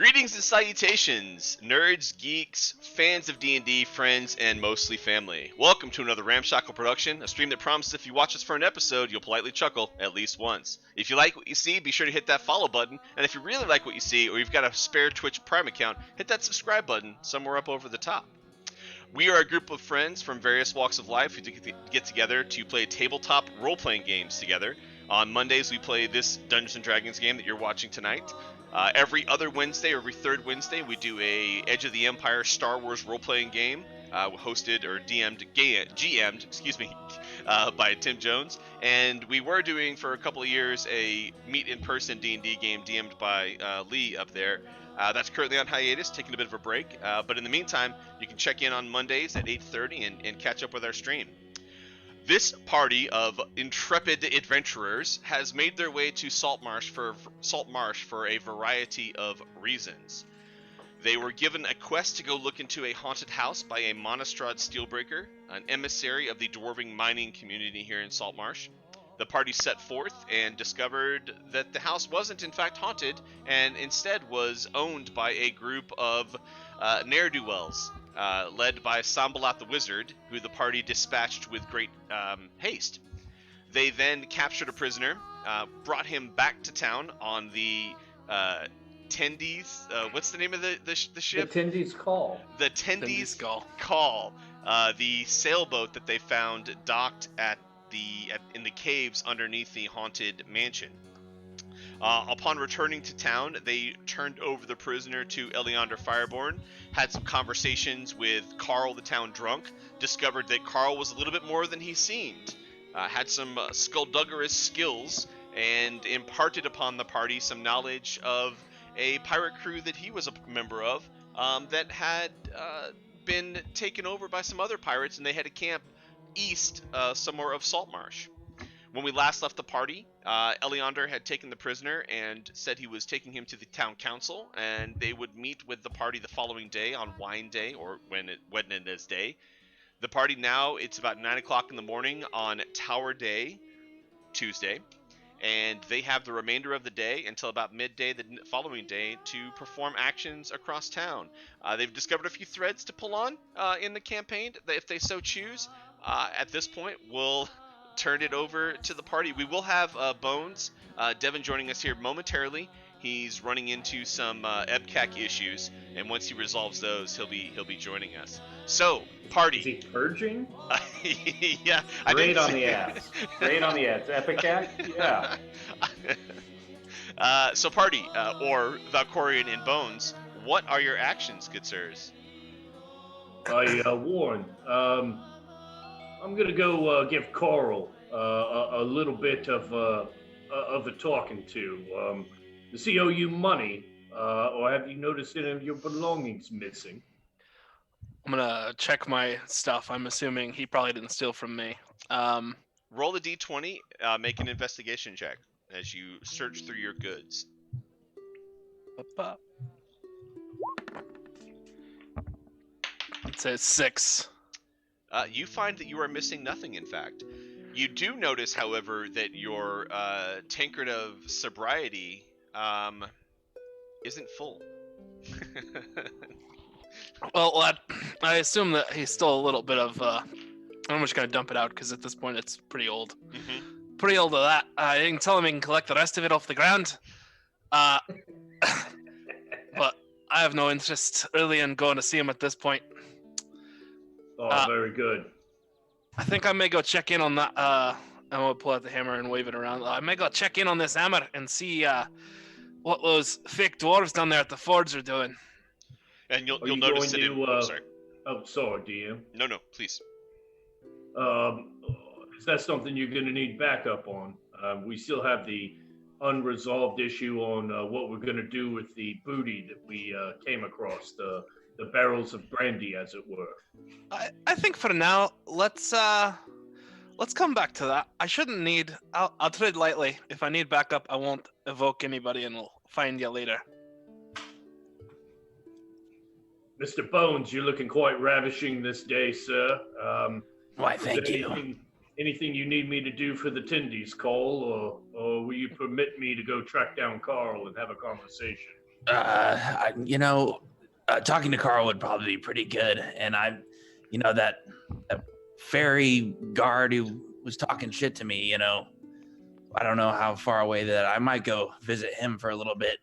Greetings and salutations, nerds, geeks, fans of D&D, friends, and mostly family. Welcome to another Ramshackle production, a stream that promises if you watch us for an episode, you'll politely chuckle at least once. If you like what you see, be sure to hit that follow button, and if you really like what you see, or you've got a spare Twitch Prime account, hit that subscribe button somewhere up over the top. We are a group of friends from various walks of life who get together to play tabletop role-playing games together. On Mondays, we play this Dungeons & Dragons game that you're watching tonight. Every other Wednesday, or every third Wednesday, we do a Edge of the Empire Star Wars role-playing game, hosted or GM'd, by Tim Jones. And we were doing for a couple of years a meet-in-person D&D game DM'd by Lee up there. That's currently on hiatus, taking a bit of a break. But in the meantime, you can check in on Mondays at 8:30 and catch up with our stream. This party of intrepid adventurers has made their way to Saltmarsh for a variety of reasons. They were given a quest to go look into a haunted house by a Monastrad Steelbreaker, an emissary of the dwarving mining community here in Saltmarsh. The party set forth and discovered that the house wasn't in fact haunted, and instead was owned by a group of ne'er-do-wells, led by Sambalat the Wizard, who the party dispatched with great haste. They then captured a prisoner, brought him back to town on the Tendies. What's the name of the ship? The Tendies Call. The Tendies Call. The sailboat that they found docked in the caves underneath the haunted mansion. Upon returning to town, they turned over the prisoner to Eleander Fireborn, had some conversations with Carl the town drunk, discovered that Carl was a little bit more than he seemed, had some skullduggerous skills, and imparted upon the party some knowledge of a pirate crew that he was a member of, that had been taken over by some other pirates, and they had a camp east somewhere of Saltmarsh. When we last left the party, Eleander had taken the prisoner and said he was taking him to the town council, and they would meet with the party the following day on Wine Day, or Wednesday Day. The party now, it's about 9 o'clock in the morning on Tower Day, Tuesday, and they have the remainder of the day until about midday the following day to perform actions across town. They've discovered a few threads to pull on in the campaign, if they so choose. At this point, we'll turn it over to the party. We will have Bones, Devin, joining us here momentarily. He's running into some EBCAC issues, and once he resolves those, he'll be joining us. So, party. Is he purging? Yeah. Great on the ass. Great on the ass. EBCAC? Yeah. So, party, or Valkorian and Bones, what are your actions, good sirs? Warren, I'm gonna go give Carl a little bit of a talking to. Does he owe you money, or have you noticed any of your belongings missing? I'm gonna check my stuff. I'm assuming he probably didn't steal from me. Roll a d20, make an investigation check as you search through your goods. It says 6. You find that you are missing nothing, in fact. You do notice, however, that your tankard of sobriety isn't full. Well, I assume that he's still a little bit of. I'm just gonna dump it out because at this point it's pretty old. Mm-hmm. Pretty old to that. You can tell him he can collect the rest of it off the ground. But I have no interest really in going to see him at this point. Oh, very good. I think I may go check in on that. I'm gonna pull out the hammer and wave it around. I may go check in on this hammer and see what those fake dwarves down there at the forge are doing. And you'll notice it. Sorry. Oh, sorry, DM. No, please. Is that something you're going to need backup on? We still have the unresolved issue on what we're going to do with the booty that we came across, the barrels of brandy, as it were. I think for now, let's come back to that. I shouldn't need. I'll tread lightly. If I need backup, I won't evoke anybody, and we'll find you later. Mr. Bones, you're looking quite ravishing this day, sir. Why, thank you. Anything you need me to do for the Tendies call, or will you permit me to go track down Carl and have a conversation? Talking to Carl would probably be pretty good. And that ferry guard who was talking shit to me, I don't know how far away that I might go visit him for a little bit.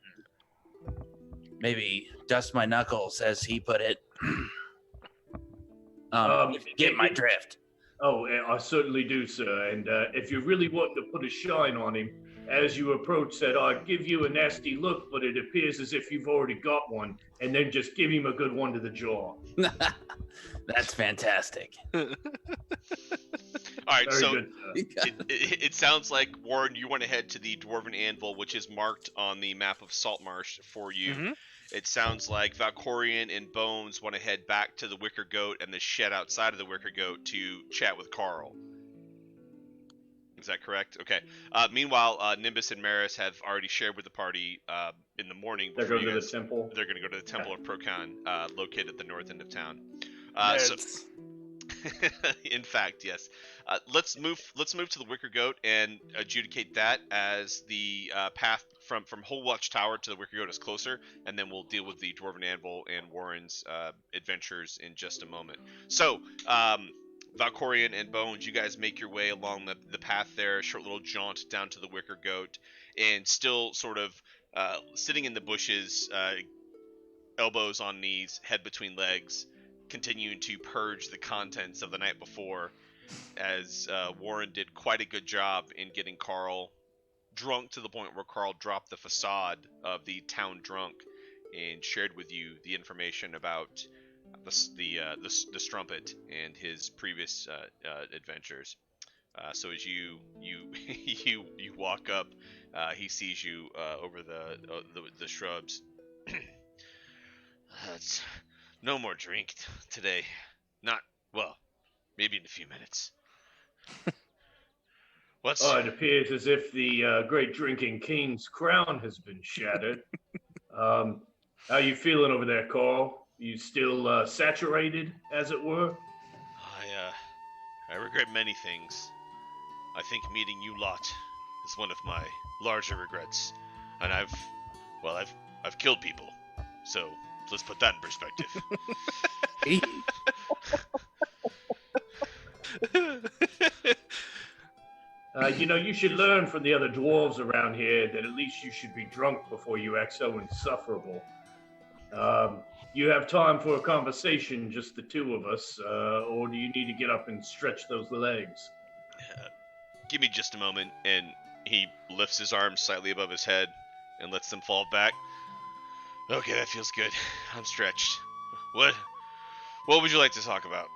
Maybe dust my knuckles, as he put it. If you get my drift. Oh, I certainly do, sir. And if you really want to put a shine on him, as you approach, said, I'd give you a nasty look, but it appears as if you've already got one, and then just give him a good one to the jaw. That's fantastic. All right, Very so good, it sounds like, Warren, you went ahead to the Dwarven Anvil, which is marked on the map of Saltmarsh for you. Mm-hmm. It sounds like Valkorian and Bones want to head back to the Wicker Goat and the shed outside of the Wicker Goat to chat with Carl. Is that correct? Okay. Meanwhile, Nimbus and Maris have already shared with the party in the morning. They're going to the temple. They're going to go to the Temple of Procon, located at the north end of town. In fact, yes. Let's move to the Wicker Goat and adjudicate that as the path from Whole Watch Tower to the Wicker Goat is closer, and then we'll deal with the Dwarven Anvil and Warren's adventures in just a moment. So, Valkorian and Bones, you guys make your way along the path there, a short little jaunt down to the Wicker Goat, and still sort of sitting in the bushes, elbows on knees, head between legs, continuing to purge the contents of the night before, as Warren did quite a good job in getting Carl drunk to the point where Carl dropped the facade of the town drunk and shared with you the information about the strumpet and his previous adventures. So as you walk up, he sees you over the shrubs. That's no more drink today. Maybe in a few minutes. It appears as if the great drinking king's crown has been shattered. How you feeling over there, Carl? You still saturated, as it were? I regret many things. I think meeting you lot is one of my larger regrets, and I've killed people, so let's put that in perspective. You should learn from the other dwarves around here that at least you should be drunk before you act so insufferable. You have time for a conversation, just the two of us, or do you need to get up and stretch those legs? Give me just a moment, and he lifts his arms slightly above his head and lets them fall back. Okay, that feels good. I'm stretched. What would you like to talk about?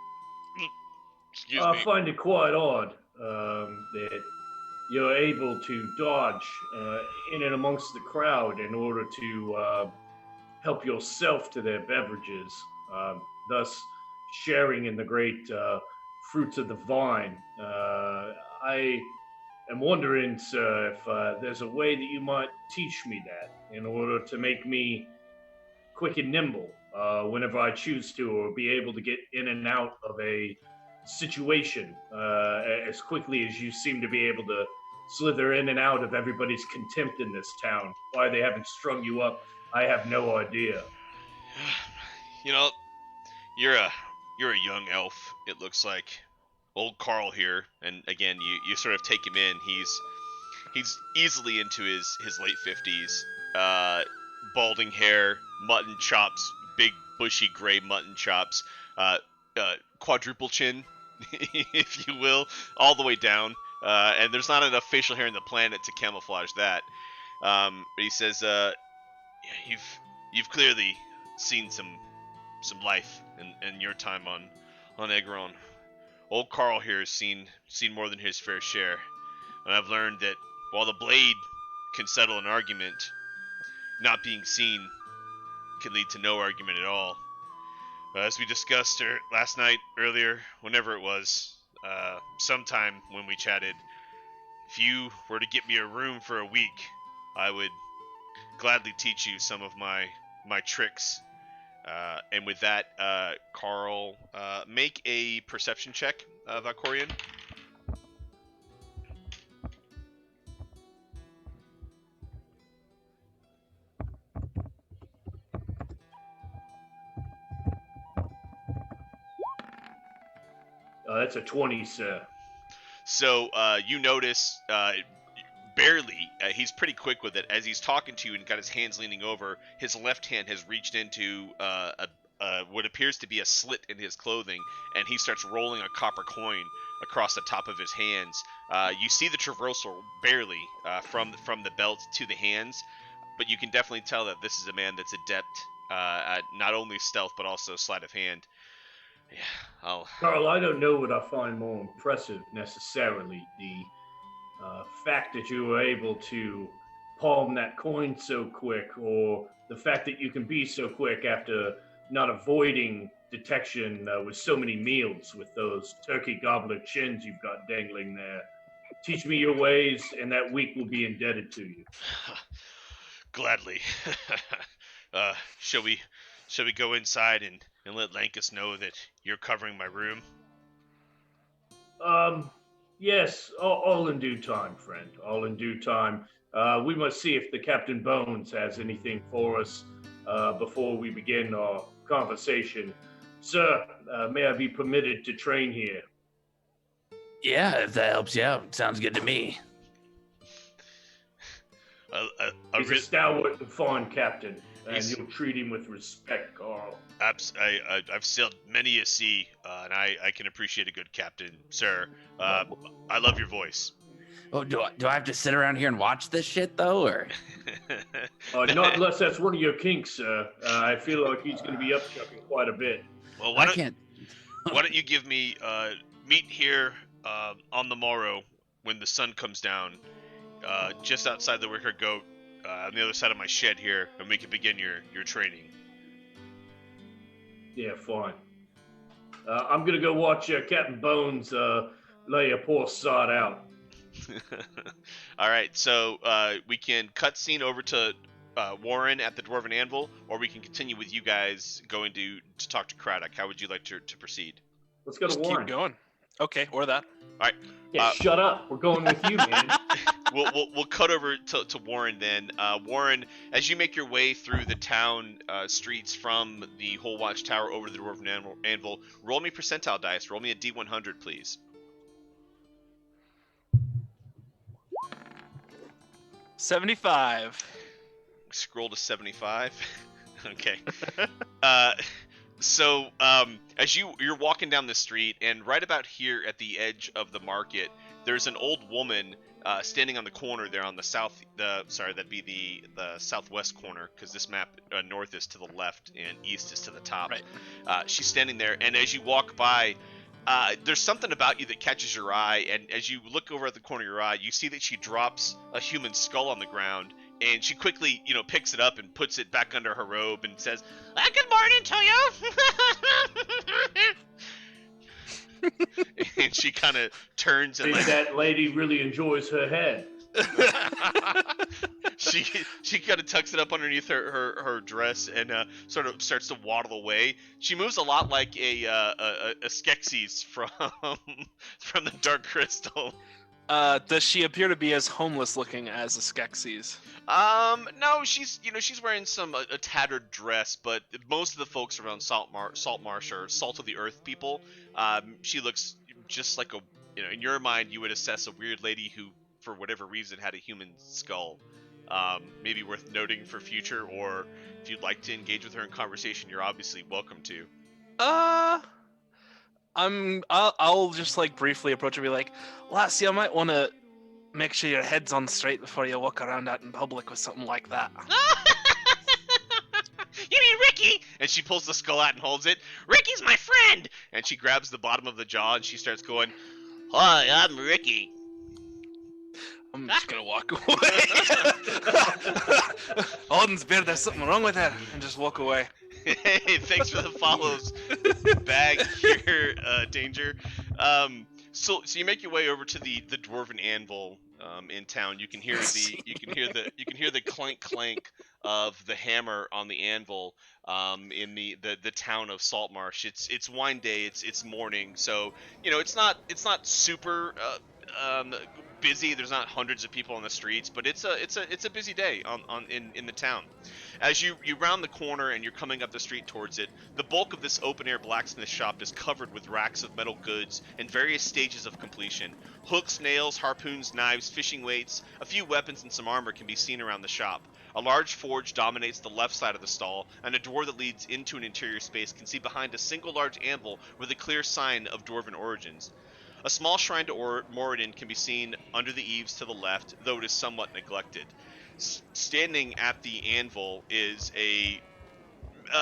Excuse me. I find it quite odd that you're able to dodge in and amongst the crowd in order to help yourself to their beverages, thus sharing in the great fruits of the vine. I am wondering, sir, if there's a way that you might teach me that in order to make me quick and nimble whenever I choose to, or be able to get in and out of a situation as quickly as you seem to be able to slither in and out of everybody's contempt in this town. Why they haven't strung you up, I have no idea. You're a young elf, it looks like. Old Carl here, and again, you sort of take him in. He's easily into his late 50s. Balding hair, mutton chops, big bushy gray mutton chops, quadruple chin, if you will, all the way down. And there's not enough facial hair in the planet to camouflage that. But he says, you've clearly seen some life in your time on Egron. Old Carl here has seen more than his fair share, and I've learned that while the blade can settle an argument, not being seen can lead to no argument at all. As we discussed last night, earlier, whenever it was, sometime when we chatted, if you were to get me a room for a week, I would gladly teach you some of my tricks. And with that, Carl, make a perception check, Valkorian. That's a 20, sir. So you notice barely, he's pretty quick with it. As he's talking to you and got his hands leaning over, his left hand has reached into what appears to be a slit in his clothing, and he starts rolling a copper coin across the top of his hands. You see the traversal barely from the belt to the hands, but you can definitely tell that this is a man that's adept at not only stealth but also sleight of hand. Yeah, I'll. Carl, I don't know what I find more impressive necessarily. The fact that you were able to palm that coin so quick, or the fact that you can be so quick after not avoiding detection with so many meals with those turkey gobbler chins you've got dangling there. Teach me your ways, and that week will be indebted to you. Gladly. uh, shall we go inside and let Lankus know that you're covering my room? Yes, all in due time, friend. All in due time. We must see if the Captain Bones has anything for us before we begin our conversation. Sir, may I be permitted to train here? Yeah, if that helps you out, sounds good to me. He's a stalwart and fine captain, and you'll treat him with respect, Carl. I've sailed many a sea, and I can appreciate a good captain, sir. I love your voice. Oh, do I have to sit around here and watch this shit though, or? Not unless that's one of your kinks, sir. I feel like he's going to be upchucking quite a bit. Well, I can't. why don't you give me meet here on the morrow when the sun comes down, just outside the Wicker Goat, on the other side of my shed here, and we can begin your training. Yeah, fine. I'm going to go watch Captain Bones lay a poor sod out. All right, so we can cut scene over to Warren at the Dwarven Anvil, or we can continue with you guys going to talk to Craddock. How would you like to proceed? Let's go to Just Warren. keep going. Okay, or that. All right. Yeah, shut up. We're going with you, man. We'll cut over to Warren then. Warren, as you make your way through the town streets from the Whole Watch Tower over to the Dwarven Anvil, roll me percentile dice. Roll me a D100, please. 75. Scroll to 75. Okay. So as you're walking down the street, and right about here at the edge of the market, there's an old woman standing on the corner there on that'd be the southwest corner, because this map north is to the left and east is to the top. Right. She's standing there, and as you walk by, there's something about you that catches your eye, and as you look over at the corner of your eye, you see that she drops a human skull on the ground, and she quickly, picks it up and puts it back under her robe and says, "Good morning to you." And she kind of turns and that lady really enjoys her head. she kind of tucks it up underneath her dress and sort of starts to waddle away. She moves a lot like a Skeksis from the Dark Crystal. Does she appear to be as homeless looking as a Skeksis? No, she's wearing a tattered dress, but most of the folks around Saltmarsh are salt of the earth people. She looks just like in your mind you would assess a weird lady who, for whatever reason, had a human skull. Maybe worth noting for future, or if you'd like to engage with her in conversation, you're obviously welcome to. I'll just briefly approach her and be like, "Lassie, I might want to make sure your head's on straight before you walk around out in public with something like that." You mean Ricky? And she pulls the skull out and holds it. "Ricky's my friend!" And she grabs the bottom of the jaw and she starts going, "Hi, I'm Ricky." I'm just gonna walk away. Alden's beard, there's something wrong with her, and just walk away. Hey, thanks for the follows. Bag here, Danger. So you make your way over to the Dwarven Anvil in town. You can hear the clank clank of the hammer on the anvil in the town of Saltmarsh. It's wine day. It's morning, so it's not super busy. There's not hundreds of people on the streets, but it's a busy day in the town. As you round the corner and you're coming up the street towards it, the bulk of this open air blacksmith shop is covered with racks of metal goods in various stages of completion. Hooks, nails, harpoons, knives, fishing weights, a few weapons, and some armor can be seen around the shop. A large forge dominates the left side of the stall, and a door that leads into an interior space can see behind a single large anvil with a clear sign of dwarven origins. A small shrine to Moradin can be seen under the eaves to the left, though it is somewhat neglected. Standing at the anvil is a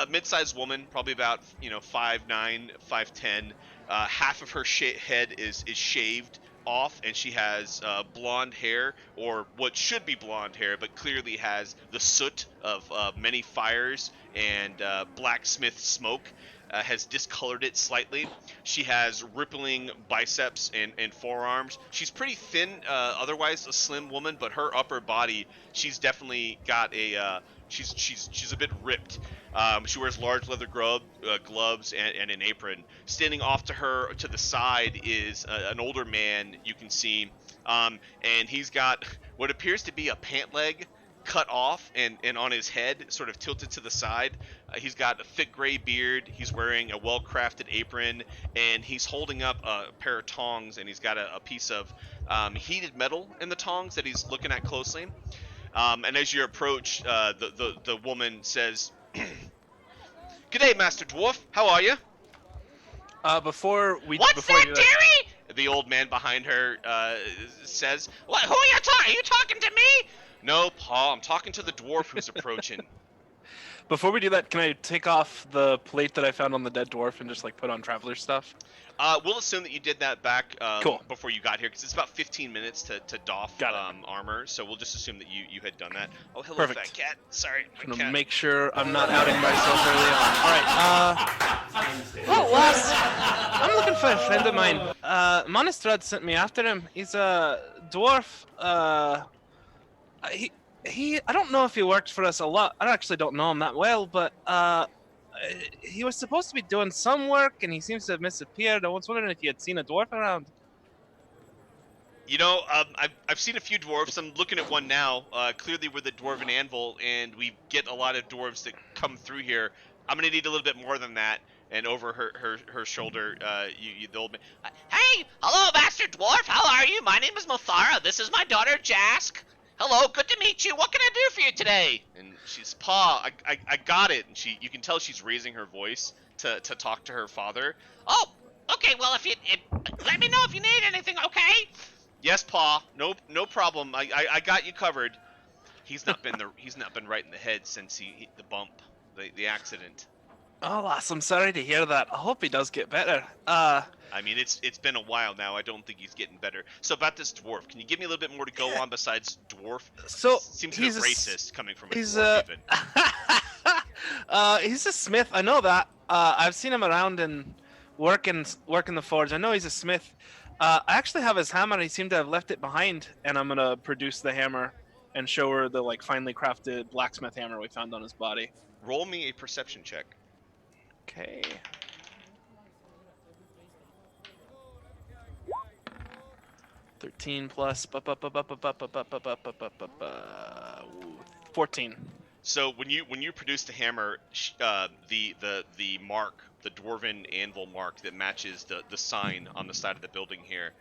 mid-sized woman, probably about 5'9", 5'10". Half of her head is shaved off, and she has blonde hair, or what should be blonde hair, but clearly has the soot of many fires and blacksmith smoke. Has discolored it slightly. She has rippling biceps and forearms. She's pretty thin, otherwise a slim woman, but her upper body, she's definitely got a she's a bit ripped. She wears large leather gloves and an apron. Standing off to her to the side is an older man you can see, and he's got what appears to be a pant leg cut off and on his head, sort of tilted to the side. He's got a thick gray beard. He's wearing a well-crafted apron, and he's holding up a pair of tongs, and he's got a piece of heated metal in the tongs that he's looking at closely. And as you approach, the woman says, "G'day, Master Dwarf. How are you?" What's that, dearie? The old man behind her says. "What? Who are you talking? Are you talking to me?" "No, Paul. I'm talking to the dwarf who's approaching." Before we do that, can I take off the plate that I found on the dead dwarf and just like put on traveler stuff? We'll assume that you did that back Cool. before you got here, because it's about 15 minutes to doff armor. So we'll just assume that you had done that. Oh, hello, Perfect. fat cat. Sorry, I'm my gonna cat. make sure I'm not outing myself early on. All right. I'm looking for a friend of mine. Monastrad sent me after him. He's a dwarf. I don't know if he worked for us a lot. I actually don't know him that well, but he was supposed to be doing some work, and he seems to have disappeared. I was wondering if you had seen a dwarf around. I've seen a few dwarves. I'm looking at one now. Clearly we're the dwarven anvil, and we get a lot of dwarves that come through here. I'm gonna need a little bit more than that. And over her shoulder, the old man. Hey, hello, Master Dwarf. How are you? My name is Mothara. This is my daughter, Jask. Hello, good to meet you. What can I do for you today? And she's, Pa, I got it. And you can tell she's raising her voice to talk to her father. Oh, okay. Well, let me know if you need anything, okay? Yes, Pa. No problem. I got you covered. He's not been right in the head since the bump, the accident. Oh, lass, I'm sorry to hear that. I hope he does get better. I mean, it's been a while now. I don't think he's getting better. So about this dwarf, can you give me a little bit more to go on besides dwarf? So seems a bit racist coming from a he's dwarf even. He's a smith. I know that. I've seen him around and working the forge. I know he's a smith. I actually have his hammer. He seemed to have left it behind, and I'm gonna produce the hammer and show her the finely crafted blacksmith hammer we found on his body. Roll me a perception check. Okay. +13 14. So when you produce the hammer, the mark, the dwarven anvil mark that matches the sign on the side of the building here,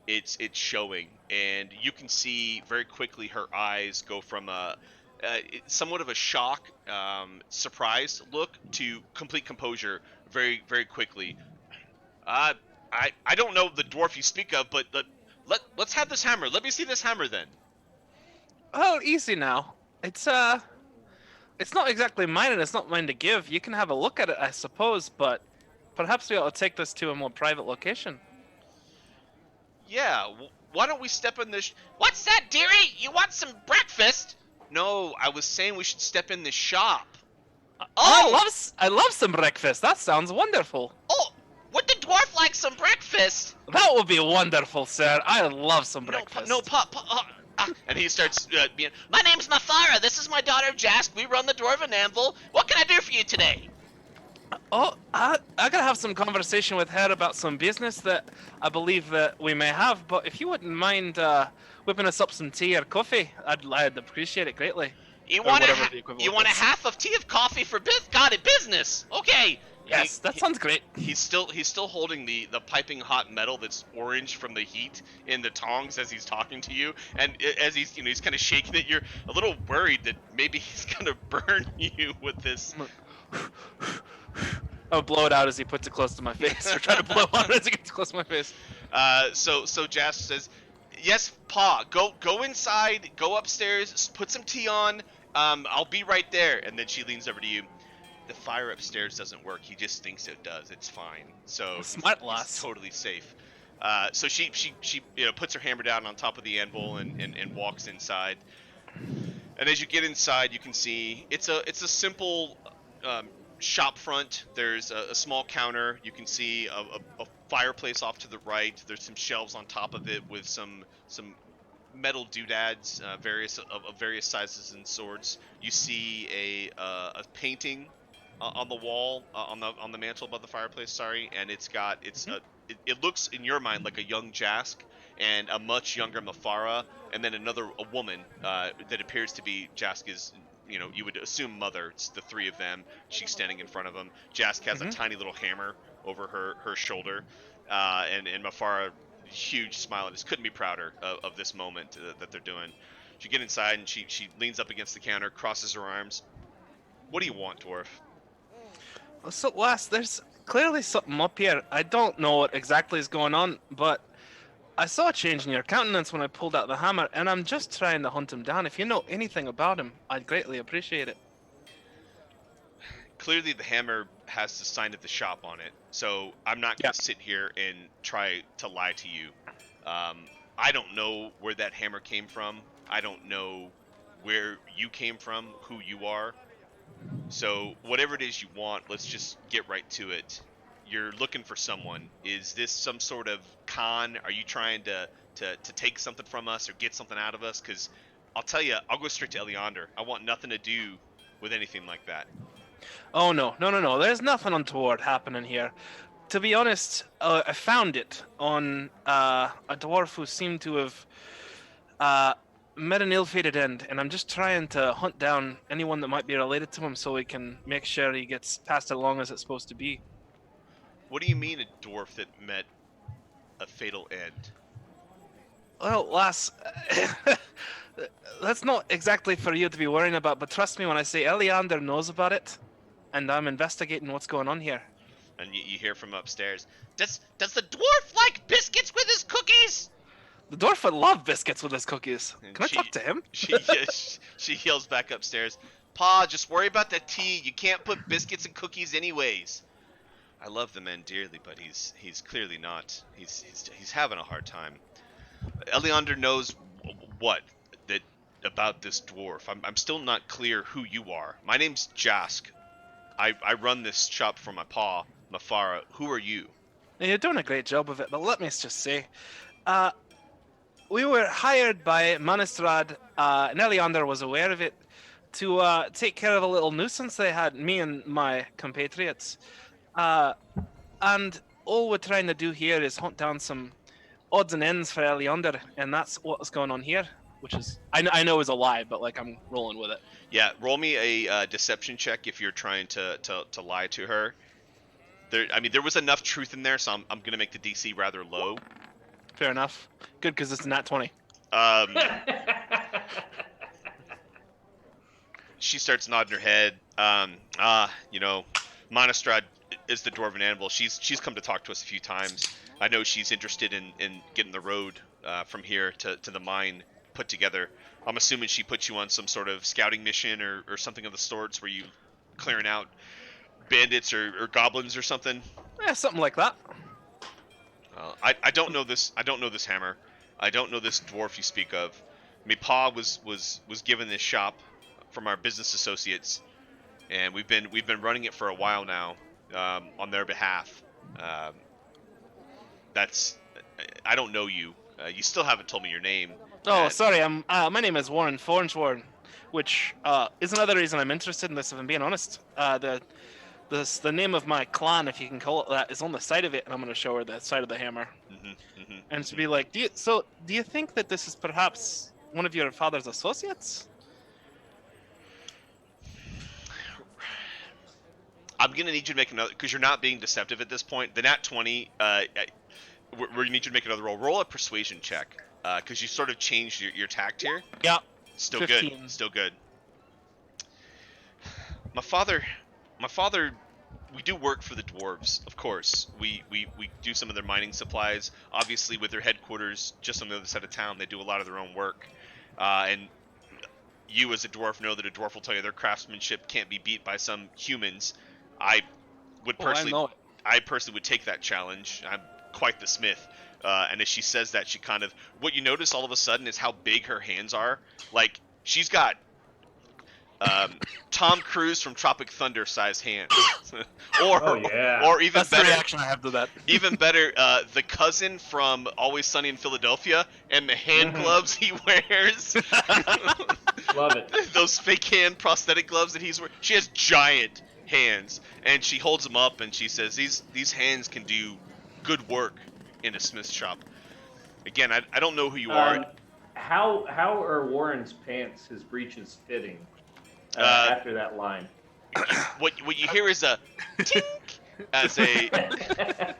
it's showing, and you can see very quickly her eyes go from somewhat of a shock, surprised look to complete composure very, very quickly. I don't know the dwarf you speak of, but let's have this hammer. Let me see this hammer then. Oh, easy now. It's not exactly mine, and it's not mine to give. You can have a look at it, I suppose, but perhaps we ought to take this to a more private location. Yeah, why don't we step in this... What's that, dearie? You want some breakfast? No, I was saying we should step in the shop. Oh! I love some breakfast. That sounds wonderful. Oh, would the dwarf like some breakfast? That would be wonderful, sir. I love some breakfast. And he starts being... My name's Mathara. This is my daughter, Jask. We run the Dwarven Anvil. What can I do for you today? Oh, I gotta have some conversation with her about some business that I believe that we may have. But if you wouldn't mind whipping us up some tea or coffee, I'd appreciate it greatly. You Or want whatever the you equivalent want a is. half of tea of coffee for got it business. Okay. Yes, that sounds great. He's still holding the piping hot metal that's orange from the heat in the tongs as he's talking to you, and as he's he's kind of shaking it. You're a little worried that maybe he's gonna burn you with this. I'll blow it out as he puts it close to my face, or try to blow on it as it gets close to my face. So Jasper says, "Yes, Pa, go inside, go upstairs, put some tea on. I'll be right there." And then she leans over to you. The fire upstairs doesn't work. He just thinks it does. It's fine. So Smart he's lass. totally safe. So she puts her hammer down on top of the anvil and walks inside. And as you get inside, you can see it's a simple um, shop front. There's a small counter. You can see a fireplace off to the right. There's some shelves on top of it with some metal doodads, of various sizes and sorts. You see a painting on the wall, on the mantle above the fireplace. Sorry, and it looks in your mind like a young Jask and a much younger Mafara, and then a woman that appears to be Jask's. You would assume mother. It's the three of them. She's standing in front of them. Jask has a tiny little hammer over her shoulder, and Mafara, huge smile, and just couldn't be prouder of this moment that they're doing. She get inside and she leans up against the counter, crosses her arms. What do you want, dwarf? So, Wes, there's clearly something up here. I don't know what exactly is going on, but I saw a change in your countenance when I pulled out the hammer, and I'm just trying to hunt him down. If you know anything about him, I'd greatly appreciate it. Clearly, the hammer has the sign of the shop on it, so I'm not going to sit here and try to lie to you. I don't know where that hammer came from. I don't know where you came from, who you are. So whatever it is you want, let's just get right to it. You're looking for someone. Is this some sort of con? Are you trying to take something from us or get something out of us? Because I'll tell you, I'll go straight to Eliander. I want nothing to do with anything like that. Oh, no. There's nothing untoward happening here. To be honest, I found it on a dwarf who seemed to have met an ill-fated end, and I'm just trying to hunt down anyone that might be related to him so we can make sure he gets passed along as it's supposed to be. What do you mean a dwarf that met a fatal end? Well, lass, that's not exactly for you to be worrying about, but trust me when I say Eliander knows about it, and I'm investigating what's going on here. And you hear from upstairs, Does the dwarf like biscuits with his cookies? The dwarf would love biscuits with his cookies. Can I talk to him? She yells back upstairs, Pa, just worry about the tea. You can't put biscuits and cookies anyways. I love the man dearly, but he's clearly not. He's having a hard time. Eliander knows what that about this dwarf. I'm still not clear who you are. My name's Jask. I run this shop for my pa, Mafara. Who are you? You're doing a great job of it, but let me just say, we were hired by Manistrad, and Eliander was aware of it, to take care of a little nuisance they had, me and my compatriots. And all we're trying to do here is hunt down some odds and ends for Eliander, and that's what's going on here, which is, I know is a lie, but like I'm rolling with it. Yeah, roll me a deception check if you're trying to lie to her. There was enough truth in there, so I'm gonna make the DC rather low. Fair enough. Good, because it's not 20. She starts nodding her head. Monastrad is the Dwarven Anvil. She's come to talk to us a few times. I know she's interested in getting the road from here to the mine put together. I'm assuming she put you on some sort of scouting mission or something of the sorts, where you clearing out bandits or goblins or something. Yeah, something like that. I don't know this. I don't know this hammer. I don't know this dwarf you speak of. Me pa was given this shop from our business associates, and we've been running it for a while now on their behalf. I don't know you. You still haven't told me your name. Oh, sorry. My name is Warren Thornsworn, which is another reason I'm interested in this. If I'm being honest, the the name of my clan, if you can call it that, is on the side of it, and I'm gonna show her the side of the hammer, and to be like, do you think that this is perhaps one of your father's associates? I'm gonna need you to make another, because you're not being deceptive at this point. The nat 20, we're gonna need you to make another roll. Roll a persuasion check, because you sort of changed your tact here. Yeah. Still 15. good. Still good. My father, we do work for the dwarves, of course. We do some of their mining supplies. Obviously, with their headquarters just on the other side of town, they do a lot of their own work. And you, as a dwarf, know that a dwarf will tell you their craftsmanship can't be beat by some humans. I personally would take that challenge. I'm quite the smith. And as she says that, she kind of, what you notice all of a sudden is how big her hands are. Like, she's got Tom Cruise from Tropic Thunder size hands. Oh, yeah. Or even That's better, the reaction I have to that. even better, the cousin from Always Sunny in Philadelphia and the hand gloves he wears. Love it. Those fake hand prosthetic gloves that he's wearing. She has giant hands, and she holds them up and she says, these hands can do good work in a smith's shop. Again, I don't know who you are. How are Warren's pants, his breeches, fitting after that line? What you hear is a tink as a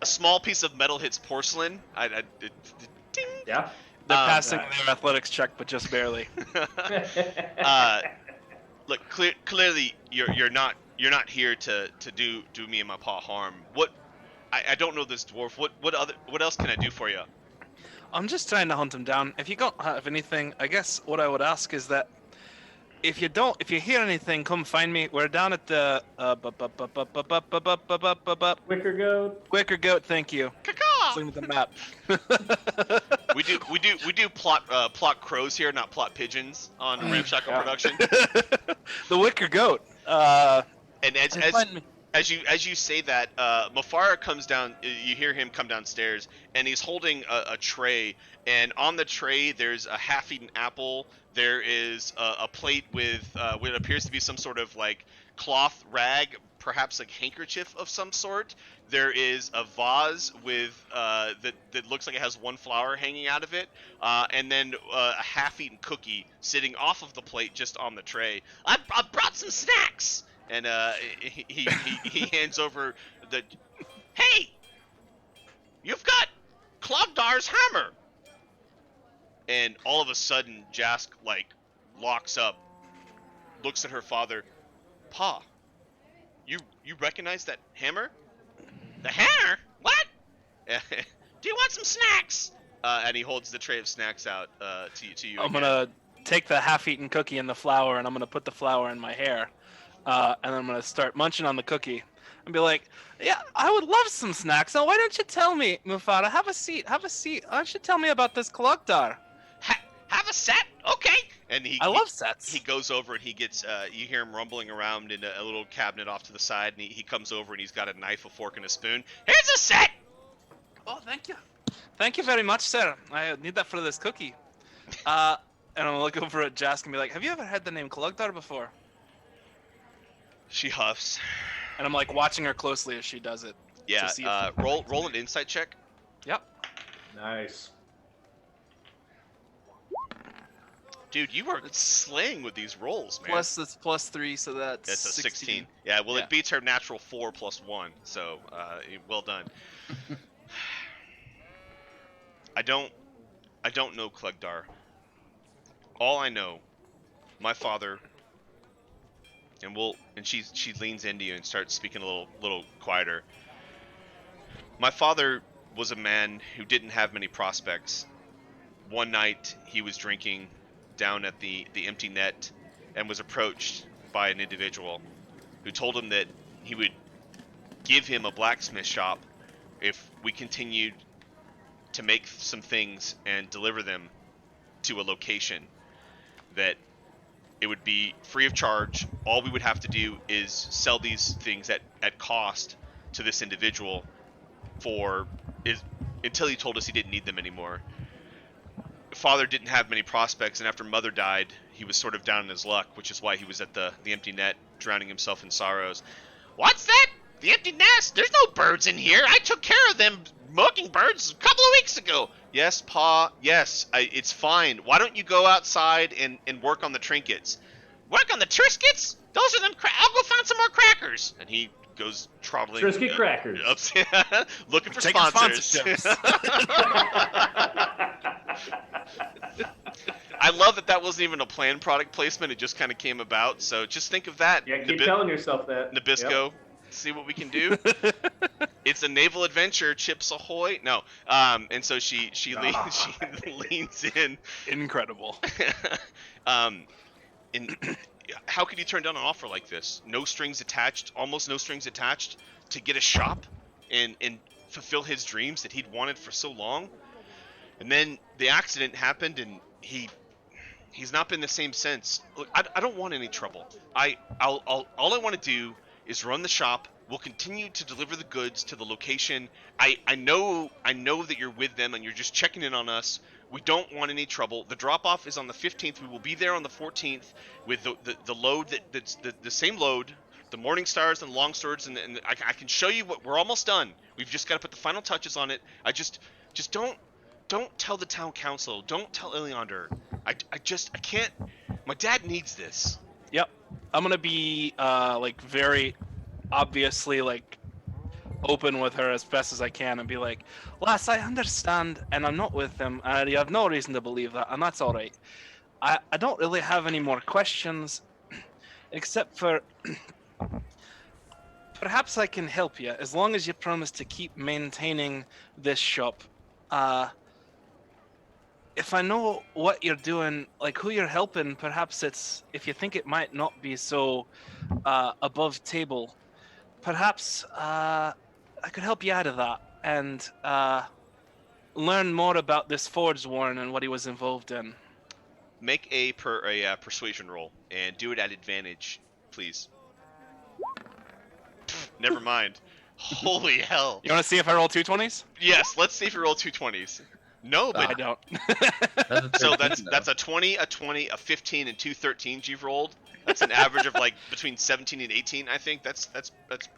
small piece of metal hits porcelain. Ting. Yeah. They're passing their athletics check, but just barely. Look, clearly you're not here to do me and my pa harm. What? I don't know this dwarf. What else can I do for you? I'm just trying to hunt him down. If you don't have anything, I guess what I would ask is that if you hear anything, come find me. We're down at the Wicker Goat. Wicker Goat. Thank you. Caw-caw! Look at the map. We do plot crows here, not plot pigeons on Ramshackle Production. The Wicker Goat. And as you say that, Mafara comes down. You hear him come downstairs, and he's holding a tray. And on the tray, there's a half-eaten apple. There is a plate with what appears to be some sort of like cloth rag, perhaps like handkerchief of some sort. There is a vase with that looks like it has one flower hanging out of it, and then a half-eaten cookie sitting off of the plate just on the tray. I brought some snacks. And he hands over the, hey, you've got Clogdar's hammer. And all of a sudden, Jask like locks up, looks at her father. Pa, you recognize that hammer? The hammer? What? Do you want some snacks? And he holds the tray of snacks out to you. I'm gonna take the half-eaten cookie and the flour, and I'm gonna put the flour in my hair. And then I'm gonna start munching on the cookie and be like, "Yeah, I would love some snacks. Now, why don't you tell me, Mufara? Have a seat. Why don't you tell me about this Kalugdar?" Have a set, okay? And I love sets. He goes over and he gets. You hear him rumbling around in a little cabinet off to the side, and he comes over and he's got a knife, a fork, and a spoon. Here's a set. Oh, thank you very much, sir. I need that for this cookie. And I'm gonna look over at Jask and be like, "Have you ever heard the name Kalugdar before?" She huffs. And I'm like watching her closely as she does it. Yeah. Roll an insight check. Yep. Nice. Dude, you are slaying with these rolls, man. That's +3, so that's a 16. 16. Yeah, well, it beats her natural 4 + 1, so well done. I don't know Klugdar. All I know, my father, and she leans into you and starts speaking a little quieter. My father was a man who didn't have many prospects. One night he was drinking down at the empty net and was approached by an individual who told him that he would give him a blacksmith shop if we continued to make some things and deliver them to a location, that it would be free of charge. All we would have to do is sell these things at cost to this individual until he told us he didn't need them anymore. Father didn't have many prospects, and after Mother died, he was sort of down in his luck, which is why he was at the empty net, drowning himself in sorrows. What's that? The empty nest? There's no birds in here. I took care of them mockingbirds a couple of weeks ago. Yes, Pa. Yes, it's fine. Why don't you go outside and work on the trinkets? Work on the Triscuits? Those are them. I'll go find some more crackers. And he goes trottling. Triscuit crackers. Looking for Taking sponsors. sponsorships. I love that wasn't even a planned product placement. It just kind of came about. So just think of that. Yeah, keep telling yourself that. Nabisco. Yep. See what we can do. It's a naval adventure. Chips ahoy! No, and so she leans in. Incredible. How could you turn down an offer like this? No strings attached, almost no strings attached, to get a shop and fulfill his dreams that he'd wanted for so long. And then the accident happened, and he's not been the same since. Look, I don't want any trouble. All I want to do is run the shop. We'll continue to deliver the goods to the location. I know that you're with them and you're just checking in on us. We don't want any trouble. The drop-off is on the 15th. We will be there on the 14th with the load that's the same load, the Morning Stars and Long Swords, and I can show you what we're almost done. We've just got to put the final touches on it. I just don't tell the town council. Don't tell Iliander. I can't. My dad needs this. Yep. I'm gonna be very obviously open with her as best as I can and be like, lass, I understand, and I'm not with them, and you have no reason to believe that, and that's all right. I don't really have any more questions, except for perhaps I can help you as long as you promise to keep maintaining this shop. If I know what you're doing, who you're helping, perhaps if you think it might not be so above table, perhaps I could help you out of that and learn more about this Forge Warren and what he was involved in. Make a persuasion roll and do it at advantage, please. Never mind. Holy hell. You want to see if I roll 220s? Yes, let's see if you roll 220s. No, but I don't. So that's a 20, a 20, a 15, and 2 13s you've rolled. That's an average of between 17 and 18. I think that's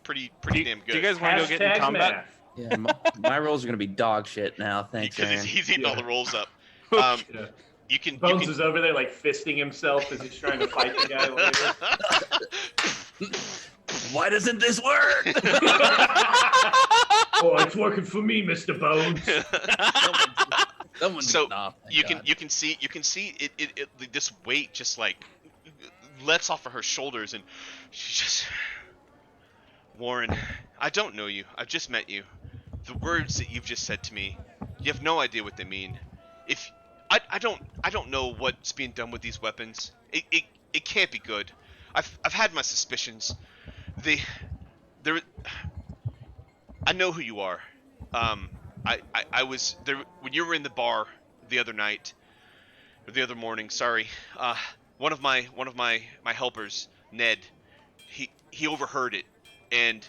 pretty damn good. Do you guys want to go get in combat? Math. Yeah, my rolls are gonna be dog shit now. Thanks, Because Aaron. he's eating all the rolls up. Yeah. You can Bones is over there fisting himself as he's trying to fight the guy later. Why doesn't this work? Oh, it's working for me, Mr. Bones. Someone So no, you can see it this weight just lets off of her shoulders, and she just, Warren, I don't know you. I've just met you. The words that you've just said to me, you have no idea what they mean. If I don't know what's being done with these weapons. It can't be good. I've had my suspicions. I know who you are. I was there when you were in the bar the other night, or the other morning. Sorry. One of my helpers, Ned, he overheard it, and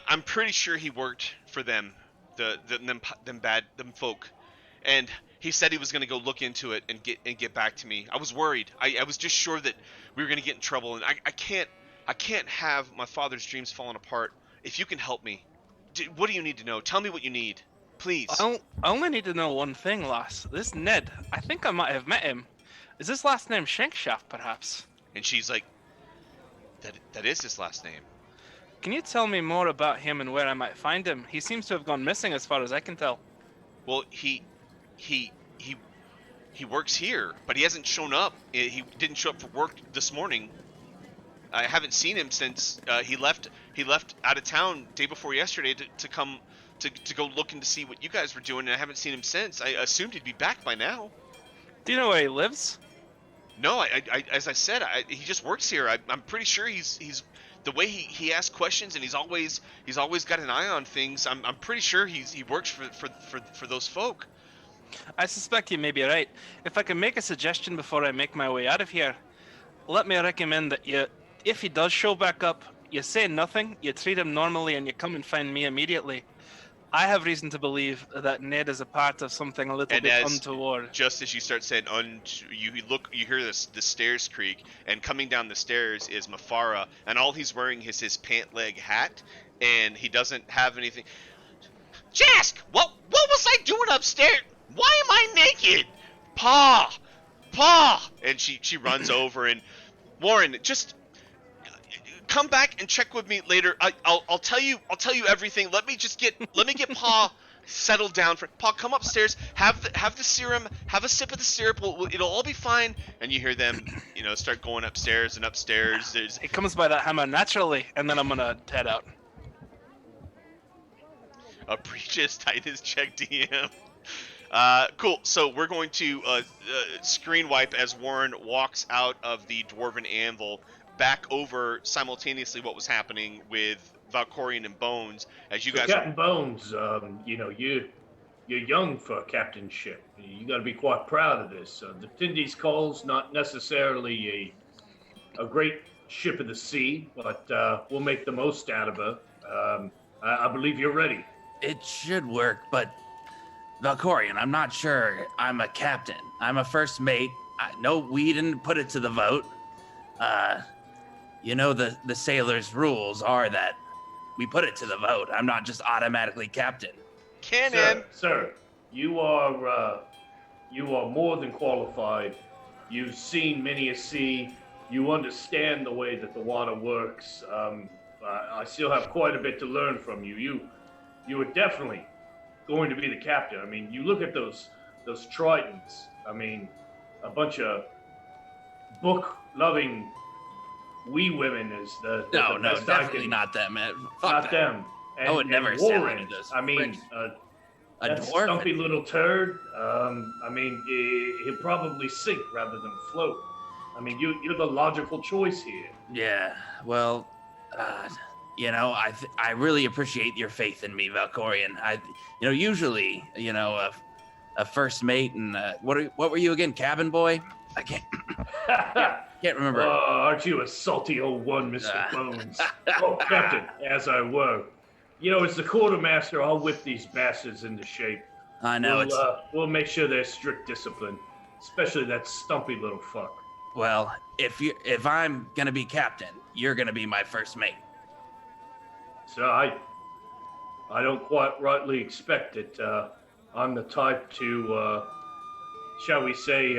I'm pretty sure he worked for them, them folk, and he said he was going to go look into it and get back to me. I was worried. I was just sure that we were going to get in trouble, and I can't have my father's dreams falling apart. If you can help me, what do you need to know? Tell me what you need, please. I only need to know one thing, lass. This Ned, I think I might have met him. Is his last name Shankshaft, perhaps? And she's like, that is his last name. Can you tell me more about him and where I might find him? He seems to have gone missing as far as I can tell. Well, he works here, but he hasn't shown up. He didn't show up for work this morning. I haven't seen him since he left out of town day before yesterday to come to go looking to see what you guys were doing, and I haven't seen him since. I assumed he'd be back by now. Do you know where he lives? No, I as I said, he just works here. I'm pretty sure he's the way he asks questions, and he's always got an eye on things. I'm pretty sure he works for those folk. I suspect you may be right. If I can make a suggestion before I make my way out of here, let me recommend that if he does show back up, you say nothing, you treat him normally, and you come and find me immediately. I have reason to believe that Ned is a part of something a little And bit as untoward. just as you start saying you look, you hear this the stairs creak, and coming down the stairs is Mafara, and all he's wearing is his pant leg hat, and he doesn't have anything. Jask, what was I doing upstairs? Why am I naked? Pa, Pa, and she runs over, and Warren, just come back and check with me later. I'll tell you everything. Let me get Pa settled down. For Pa, come upstairs. Have the serum. Have a sip of the syrup. It'll all be fine. And you hear them, start going upstairs and upstairs. There's It comes by that hammer naturally, and then I'm gonna head out. a breaches tightness check, DM. Cool. So we're going to screen wipe as Warren walks out of the Dwarven Anvil back over simultaneously what was happening with Valkorion and Bones as you So guys Captain Bones, you're young for a captainship. You got to be quite proud of this. The Tindy's Call's not necessarily a great ship of the sea, but we'll make the most out of her. I believe you're ready. It should work, but Valkorion, I'm not sure I'm a captain. I'm a first mate. No, we didn't put it to the vote. The sailors' rules are that we put it to the vote. I'm not just automatically captain. Cannon. Sir, you are more than qualified. You've seen many a sea. You understand the way that the water works. I still have quite a bit to learn from you. You are definitely going to be the captain. I mean, you look at those Tritons. I mean, a bunch of book-loving wee women is the No, best I definitely can- not them, man. Fuck not that. them. And, I would and never say Warren, that to this I mean, prick. A that dwarf? stumpy little turd. He'll probably sink rather than float. I mean, you're the logical choice here. Yeah, well, I really appreciate your faith in me, Valkorion. Usually, a first mate and what were you again, cabin boy? I can't remember. Aren't you a salty old one, Mr. Bones? Oh, Captain, as I were. As the quartermaster, I'll whip these bastards into shape. I know We'll make sure they're strict discipline, especially that stumpy little fuck. well, if I'm gonna be captain, you're gonna be my first mate. So I don't quite rightly expect it. I'm the type to, shall we say,